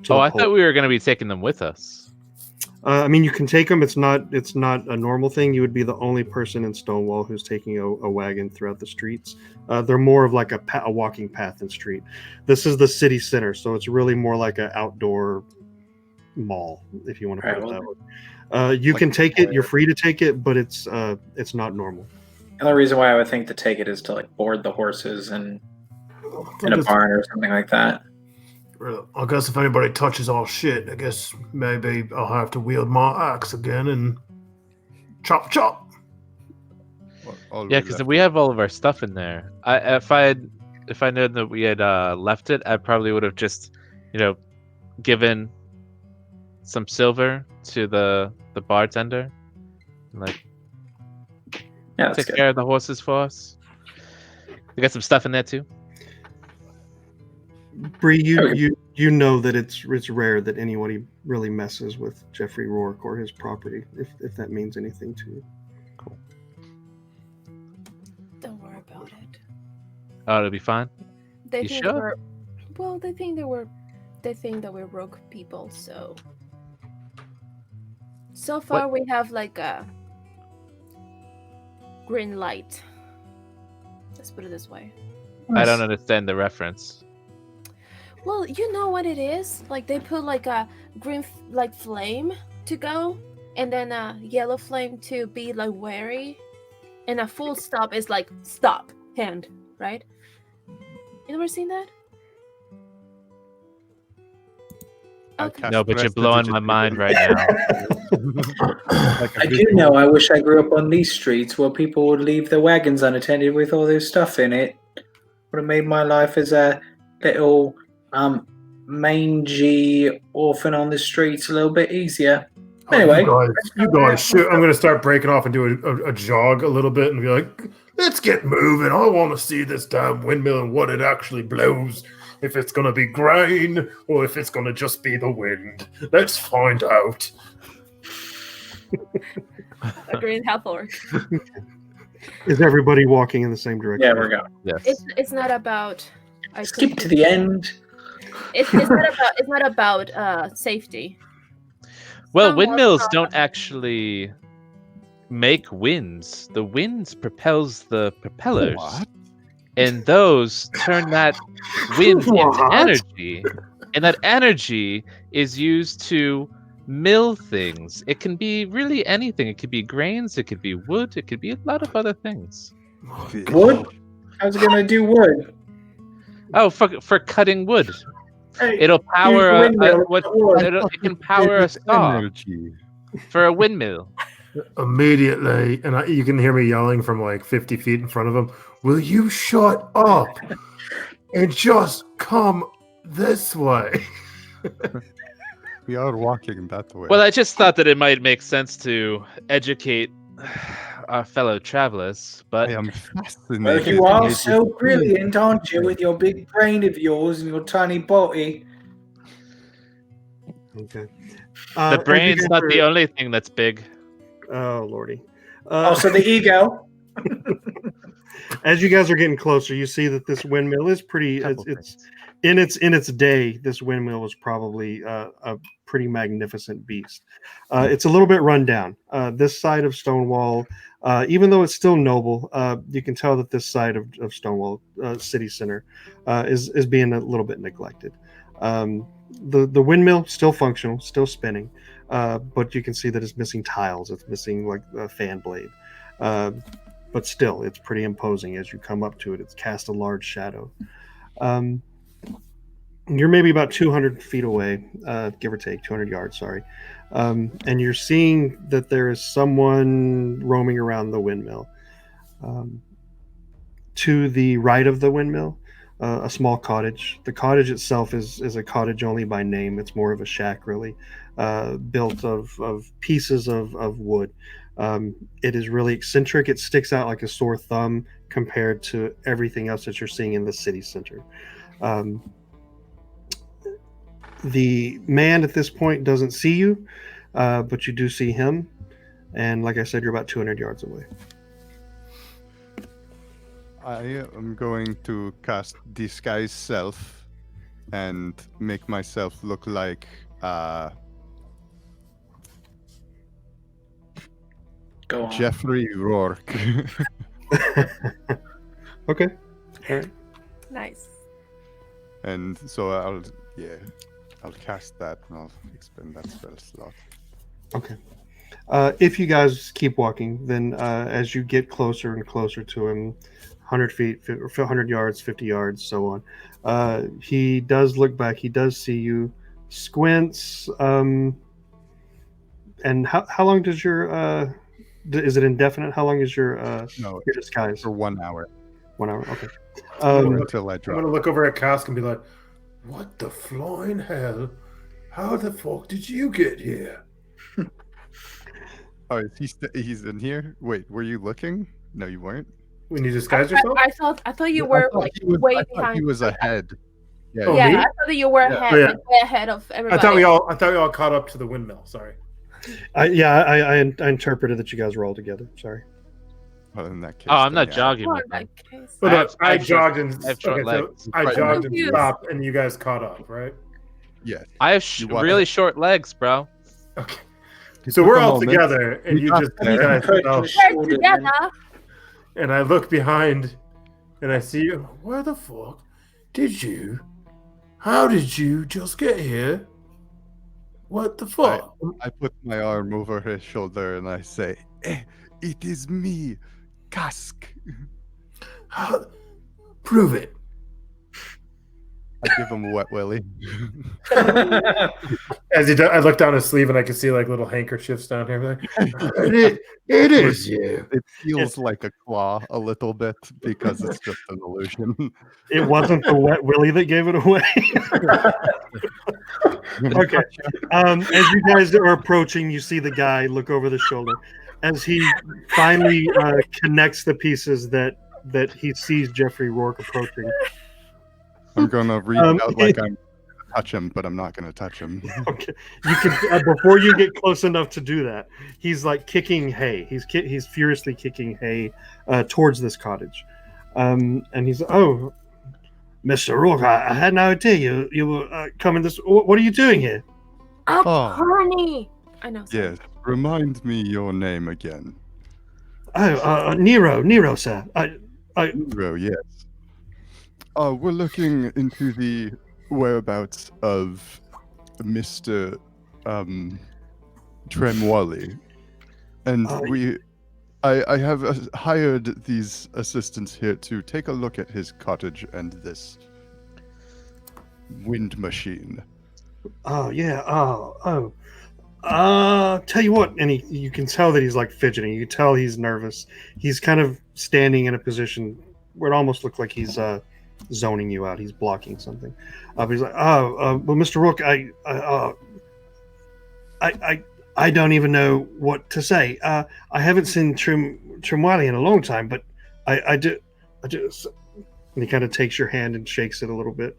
Oh, I pole. thought we were going to be taking them with us. I mean, you can take them. It's not a normal thing. You would be the only person in Stonewall who's taking a wagon throughout the streets. They're more of like a walking path and street. This is the city center, so it's really more like an outdoor mall, if you want to put it that way. You can take it. You're free to take it, but it's not normal. The only reason why I would think to take it is to like board the horses and in a barn or something like that. I guess if anybody touches our shit, I guess maybe I'll have to wield my axe again and chop chop. Yeah, because we have all of our stuff in there. If I known that we had left it, I probably would have just, given some silver to the bartender, and, like, Yeah, that's take good. care of the horses for us. We got some stuff in there too. Bree, Okay. you know that it's rare that anybody really messes with Jeffrey Rourke or his property, if that means anything to you. Don't worry about it. Oh, it'll be fine. They You think sure? we're well. They think that we're rogue people. So far we have like a green light. Let's put it this way. I don't understand the reference. Well, you know what it is. Like they put like a green like flame to go, and then a yellow flame to be like wary, and a full stop is like stop hand, right? You never seen that? Okay. No, but you're blowing my mind right now. I do know. I wish I grew up on these streets where people would leave their wagons unattended with all their stuff in it. Would have made my life as a little mangy orphan on the streets a little bit easier. Anyway, you guys, shoot! I'm gonna start breaking off and do a jog a little bit and be like, "Let's get moving. I want to see this damn windmill and what it actually blows. If it's gonna be grain or if it's gonna just be the wind. Let's find out." Green half orc. Is everybody walking in the same direction? yeah, we're going. Yes. It's not about. Skip to the end. It's not about safety. Well, Some windmills more don't actually make winds. The winds propels the propellers. What? And those turn that wind into What? energy. And that energy is used to mill things. It can be really anything. It could be grains, it could be wood, it could be a lot of other things. Wood? How's it going to do wood? Oh, for cutting wood. Hey, It'll power use the windmill. it can power a saw Energy. for a windmill. Immediately, and you can hear me yelling from like 50 feet in front of him, "Will you shut up and just come this way?" We are walking that way. Well, I just thought that it might make sense to educate our fellow travelers, but I am Well, fascinated. you are so brilliant, aren't you, with your big brain of yours and your tiny body? Okay. the brain's not the only thing that's big. Oh lordy. Also, the ego. As you guys are getting closer, you see that this windmill is pretty. It's in its day. This windmill was probably a pretty magnificent beast. It's a little bit run down. This side of Stonewall, even though it's still noble, you can tell that this side of Stonewall city center is being a little bit neglected. The windmill still functional, still spinning, but you can see that it's missing tiles. It's missing like a fan blade. But still, it's pretty imposing as you come up to it. It's cast a large shadow. You're maybe about 200 feet away, give or take, 200 yards, sorry. And you're seeing that there is someone roaming around the windmill. To the right of the windmill, a small cottage. The cottage itself is a cottage only by name. It's more of a shack, really, built of pieces of wood. It is really eccentric. It sticks out like a sore thumb compared to everything else that you're seeing in the city center. The man at this point doesn't see you, but you do see him. And like I said, you're about 200 yards away. I am going to cast Disguise Self and make myself look like Go on. Jeffrey Rourke. Okay. All right. Nice. And so I'll cast that and I'll expend that spell slot. Okay. If you guys keep walking, then as you get closer and closer to him, 100 feet, 100 yards, 50 yards, so on, he does look back. He does see you, squints. And how long does your is it indefinite? How long is your No, your disguise? for 1 hour. 1 hour. Okay. Until I I'm drop. gonna look over at Cask and be like, "What the flying hell? How the fuck did you get here?" Oh, he's in here? Wait, were you looking? No, you weren't? When you disguise yourself? I thought you were like way I thought behind. he was ahead. Oh, Yeah, me? I thought that you were Oh, yeah. way ahead of everybody. I thought we all caught up to the windmill. Sorry. I interpreted that you guys were all together. Sorry. Well, in that case, Oh, I'm then, not yeah. jogging Oh, with in them. that case. Well, I no, have- I I have short- jogged and I have short okay, legs. so I Right. jogged and Confused. stopped, and you guys caught up, right? Yes. I have You what? really short legs, bro. Okay. It So took we're a all moment. together, and We you got just there. you guys Put fell. your We're shoulder in. together. And I look behind, and I see you. Where the fuck did you? How did you just get here? What the fuck? I put my arm over his shoulder and I say, it is me, Kask. How? Prove it. I give him a wet willy. As he does, I look down his sleeve, and I can see like little handkerchiefs down here. Like, it is you. It feels like a claw a little bit because it's just an illusion. It wasn't the wet willy that gave it away. Okay. As you guys are approaching, you see the guy look over the shoulder. As he finally connects the pieces that he sees Jeffrey Rourke approaching. I'm gonna reach out like I'm gonna touch him, but I'm not gonna touch him. Okay, you can before you get close enough to do that. He's like kicking hay. He's furiously kicking hay towards this cottage, and he's oh, Mr. Rourke, I had no idea you were coming this. What are you doing here? Honey. I know. sorry. Yes, remind me your name again. Oh, Nero, sir. Nero, yes. We're looking into the whereabouts of Mr. Tremwally, and I have hired these assistants here to take a look at his cottage and this wind machine. Oh yeah. Oh. Tell you what, and you can tell that he's like fidgeting. You can tell he's nervous. He's kind of standing in a position where it almost looks like he's zoning you out. He's blocking something. But he's like, well, Mr. Rook, I don't even know what to say. I haven't seen Tremwally in a long time, but I do. And he kind of takes your hand and shakes it a little bit.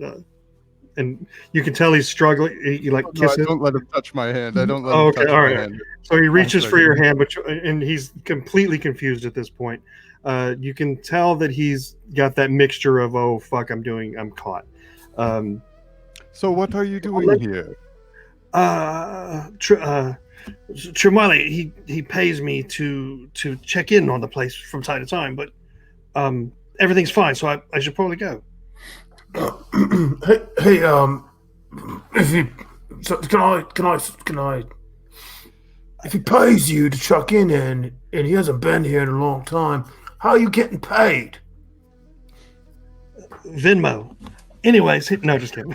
And you can tell he's struggling. You like kiss I it. don't let him touch my hand. I don't let him touch my hand. So he reaches for your hand, and he's completely confused at this point. You can tell that he's got that mixture of oh fuck, I'm caught. So what are you doing here? Tremwally, he pays me to check in on the place from time to time, but everything's fine, so I should probably go. Hey, if he, so can I? If he pays you to chuck in and he hasn't been here in a long time, how are you getting paid? Venmo. Anyways, no, just kidding.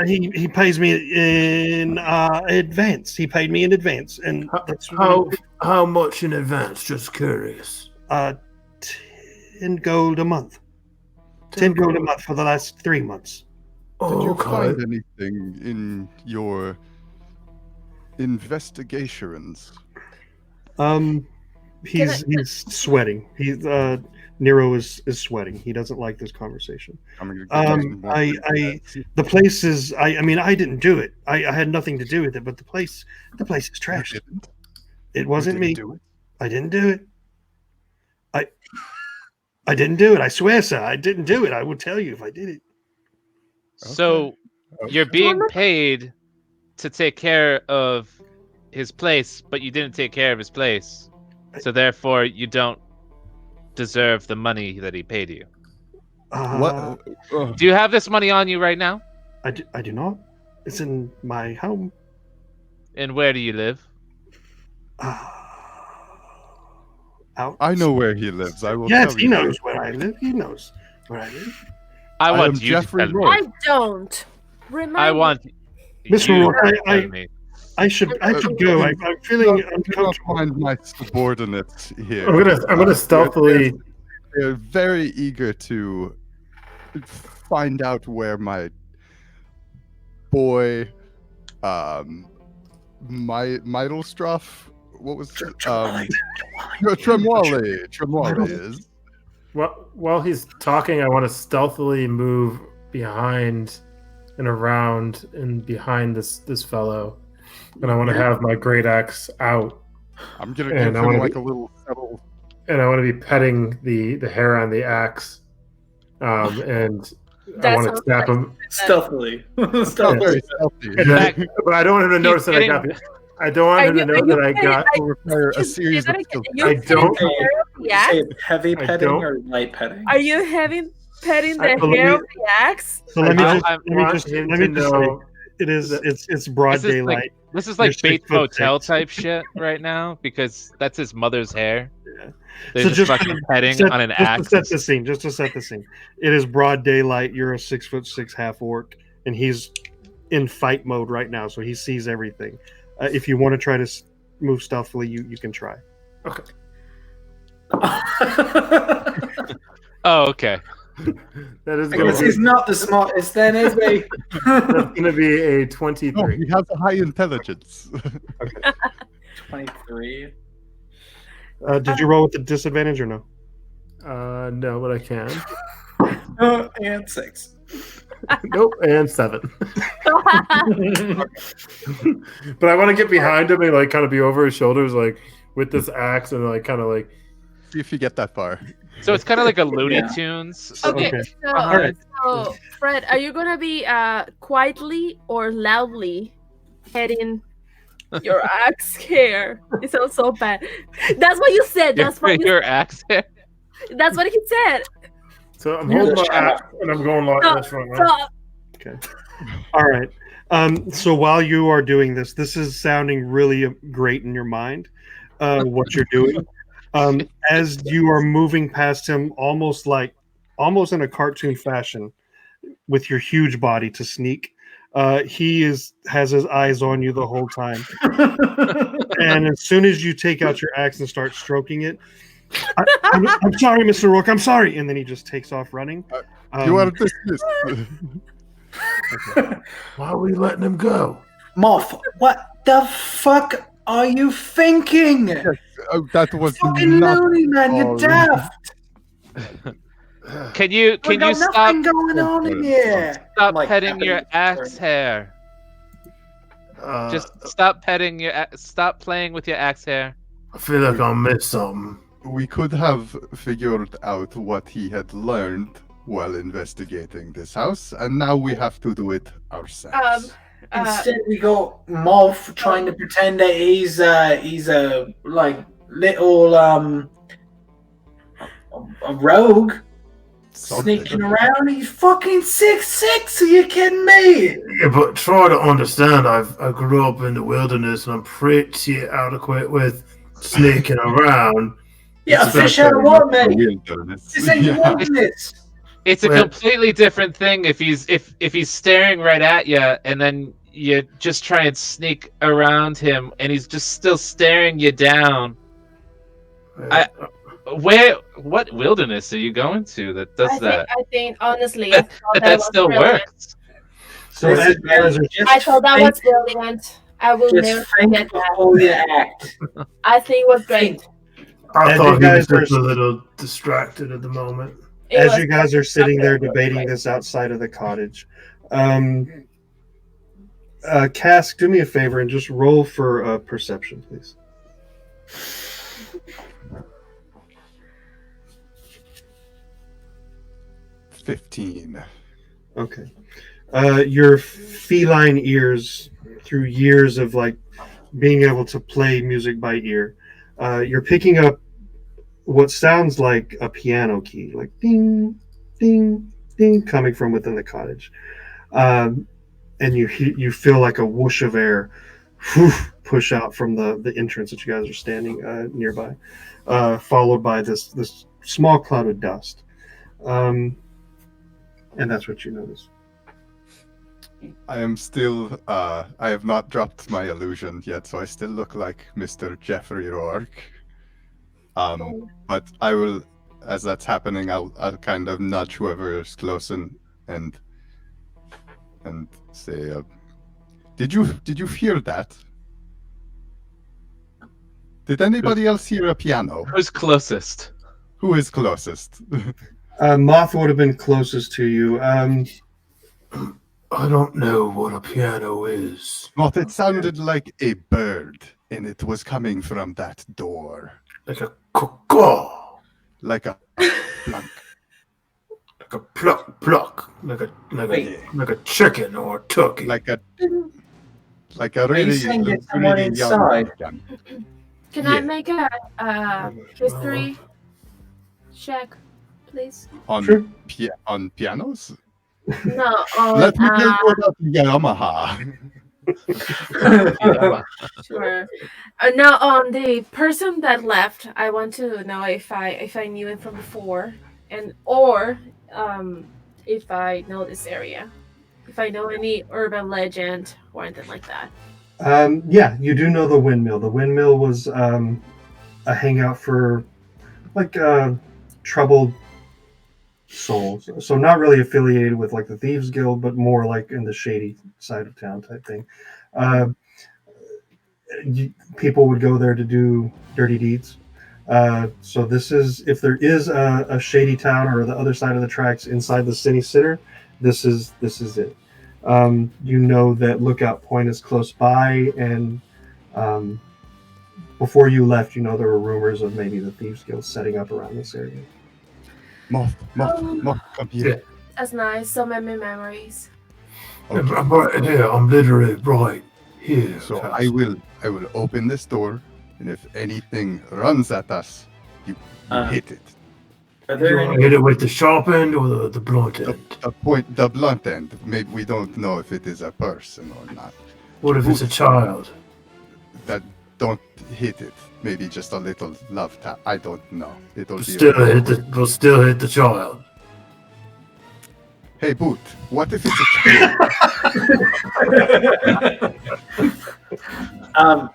He pays me in advance. He paid me in advance, and that's how much in advance? Just curious. 10 gold a month. 10 gold a month for the last 3 months. Did you find anything in your investigations? He's sweating. Nero is sweating. He doesn't like this conversation. The place is. I mean, I didn't do it. I had nothing to do with it. But the place is trashed. It wasn't me. I didn't do it. I didn't do it. I swear, sir. I didn't do it. I will tell you if I did it. So you're being paid to take care of his place, but you didn't take care of his place. So therefore, you don't deserve the money that he paid you. What? Do you have this money on you right now? I do not. It's in my home. And where do you live? Out. I know where he lives. I will Yes, tell he you. knows where I live. He knows where I live. I am want you Jeffrey to tell me. Rourke. I don't. Remind I me. want Mr. you Rourke, to tell me. I should go. I'm feeling Do not uncomfortable. find my subordinates here. I'm gonna stealthily. They're very eager to find out where my boy, Meidelstruff, what was Tremwally is. While he's talking, I want to stealthily move behind and around and behind this fellow, and I want to have my great axe out, I'm gonna And give I him wanna like be- a little subtle. and I want to be petting the hair on the axe, and I That want to sounds tap like him. Stealthily. Not Stealthily. very stealthy. But I don't want him to He's notice that I got. I don't want him to know that I got. Will require a Excuse me, series say of that skills. again. I You don't- petting the hair of the You say axe? heavy I petting don't- or light petting? Are you petting the So let hair me- of the axe? So let me I just don't let me just say it is it's broad This is like- daylight. This is You're like Bates 6'6". Motel type shit right now because that's his mother's hair. Yeah. They're So just just fucking petting Set- on an just axe. to set the scene. Just to set the scene. It is broad daylight. You're a 6'6" half orc, and he's in fight mode right now, so he sees everything. If you want to try to move stealthily, you can try. Oh, okay. That is I going guess to he's not the smartest then, is he? be a No, 23. he has a high intelligence. 23. Did you roll with the disadvantage or no? No, but I can. And 6. Nope, and 7. But I want to get behind him and like kind of be over his shoulders, like with this axe, and like kind of like. See if you get that far. So it's kind of like a Looney Yeah. Tunes. Okay, Okay. so, Alright. so Fred, are you gonna be quietly or loudly petting your axe hair? It sounds so bad. That's what you said. That's what you, your axe hair. that's what he said. So I'm You're holding the my axe and I'm going like No, this right now. So, Okay. All right. So while you are doing this, this is sounding really great in your mind. What you're doing, as you are moving past him, almost in a cartoon fashion, with your huge body to sneak. He has his eyes on you the whole time, and as soon as you take out your axe and start stroking it, I'm sorry, Mr. Rourke. I'm sorry, and then he just takes off running. You are dismissed. Why are we letting him go? Moth, what the fuck are you thinking? That was Fucking not. loony, man, you're all. daft. Can you We got stop nothing going on in here. stop Like, petting your happening. axe hair? Uh, Just stop petting stop playing with your axe hair. I feel like I missed something. We could have figured out what he had learned while investigating this house, and now we have to do it ourselves. Instead, we got Moth trying to pretend that he's a like little a rogue sneaking around. He's fucking 6'6". Are you kidding me? Yeah, but try to understand. I grew up in the wilderness and I'm pretty adequate with sneaking around. Yeah, a It's fish about out of water, mate. Wilderness. This ain't your wilderness. It's a Well- completely different thing if he's staring right at you and then you just try and sneak around him and he's just still staring you down. What wilderness are you going to that does that? I think honestly, I thought That was still brilliant. works. So as you guys are Just I thought that think- was brilliant. I will never Just think forget that. before you act. I think it was great. I As thought you he was guys just are- a little distracted at the moment. It as was you guys are sitting there great. debating this outside of the cottage, Cask, do me a favor and just roll for perception, please. $15. Okay. Your feline ears, through years of like being able to play music by ear, you're picking up what sounds like a piano key, like ding, ding, ding, coming from within the cottage. And you feel like a whoosh of air push out from the entrance that you guys are standing nearby, followed by this small cloud of dust. And that's what you notice. I am still. I have not dropped my illusion yet, so I still look like Mr. Jeffery Rourke. But I will, as that's happening, I'll kind of nudge whoever is close and say, "Did you hear that? Did anybody else hear a piano? Who's closest? Who is closest? Moth would have been closest to you. I don't know what a piano is. Moth, it sounded like a bird, and it was coming from that door. Like a caw, Like a plunk. like a pluck, like a chicken or a turkey. Like a Are you really, saying there's someone really inside? young. Can Yeah. I make a history check, please? On Sure. on pianos? No, on Let me get about Yamaha. sure. Now on the person that left, I want to know if I knew it from before, or if I know this area, if I know any urban legend or anything like that. Yeah, you do know the Windmill. The Windmill was a hangout for like troubled souls. So not really affiliated with like the Thieves Guild, but more like in the shady side of town type thing. People would go there to do dirty deeds. So this is, if there is a shady town or the other side of the tracks inside the city center, this is it. You know that Lookout Point is close by, and before you left, you know there were rumors of maybe the Thieves Guild setting up around this area. Moth, come here. That's nice. So many memories. Okay. I'm right here. I'm literally right here. So Cass. I will open this door, and if anything runs at us, you hit it. Are Do you there want any? to hit it with the sharp end or the blunt end? The blunt end. Maybe we don't know if it is a person or not. What if it's a child? That don't hit it. Maybe just a little love tap. I don't know. It'll We'll be we'll still hit the child. Hey, Boot. What if it's a child?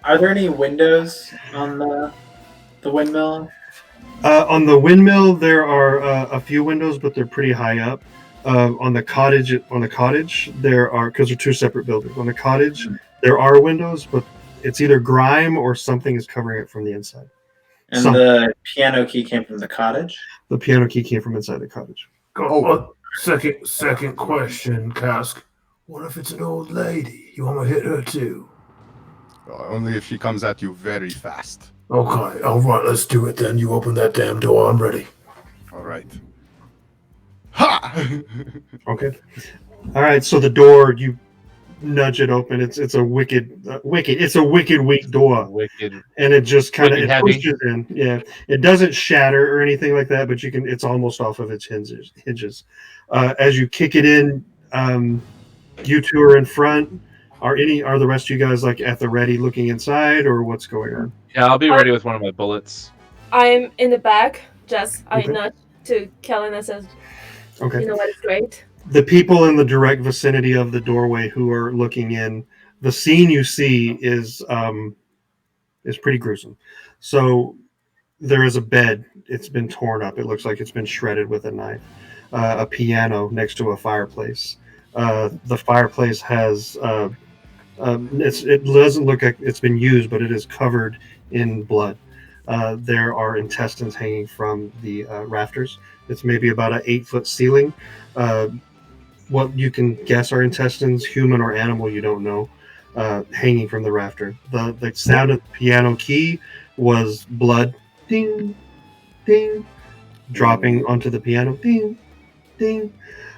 Are there any windows on the windmill? On the Windmill, there are a few windows, but they're pretty high up. On the cottage, there are, because they're two separate buildings. On the cottage, there are windows, but it's either grime or something is covering it from the inside. And the piano key came from the cottage? The piano key came from inside the cottage. Second question, Cask. What if it's an old lady? You want to hit her too? Only if she comes at you very fast. Okay, all right, let's do it then. You open that damn door. I'm ready. All right. Ha! Okay. All right. So the door, you nudge it open. It's a wicked. It's a wicked weak door, Wicked. and it just kind of Wicked heavy. pushes in. Yeah, it doesn't shatter or anything like that, but you can. It's almost off of its hinges. As you kick it in, you two are in front. Are the rest of you guys like at the ready, looking inside, or what's going on? Yeah, I'll be ready with one of my bullets. I'm in the back. I Okay. nudge to Kellan and says, Okay. "You know what? It's great." The people in the direct vicinity of the doorway who are looking in, the scene you see is pretty gruesome. So there is a bed. It's been torn up. It looks like it's been shredded with a knife. A piano next to a fireplace. The fireplace has it doesn't look like it's been used, but it is covered in blood. There are intestines hanging from the rafters. It's maybe about an 8-foot ceiling. What you can guess are intestines, human or animal, you don't know, hanging from the rafter. The sound of the piano key was blood, ding, ding, dropping onto the piano, ding, ding.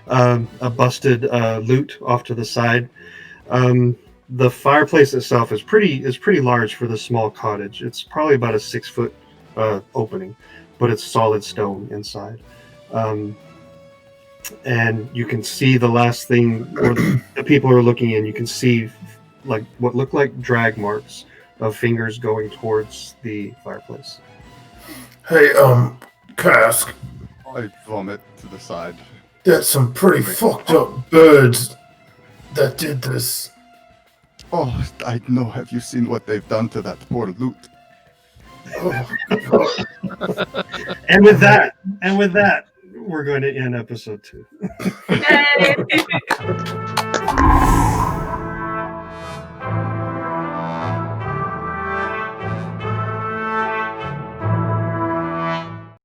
A busted lute off to the side. The fireplace itself is pretty large for the small cottage. It's probably about a 6-foot opening, but it's solid stone inside. And you can see the last thing where the people are looking in. You can see like what look like drag marks of fingers going towards the fireplace. Hey, Cask, I vomit to the side. that's some pretty fucked up birds that did this. Oh, I know. Have you seen what they've done to that poor loot? Oh, And with that, we're going to end episode 2. Yay!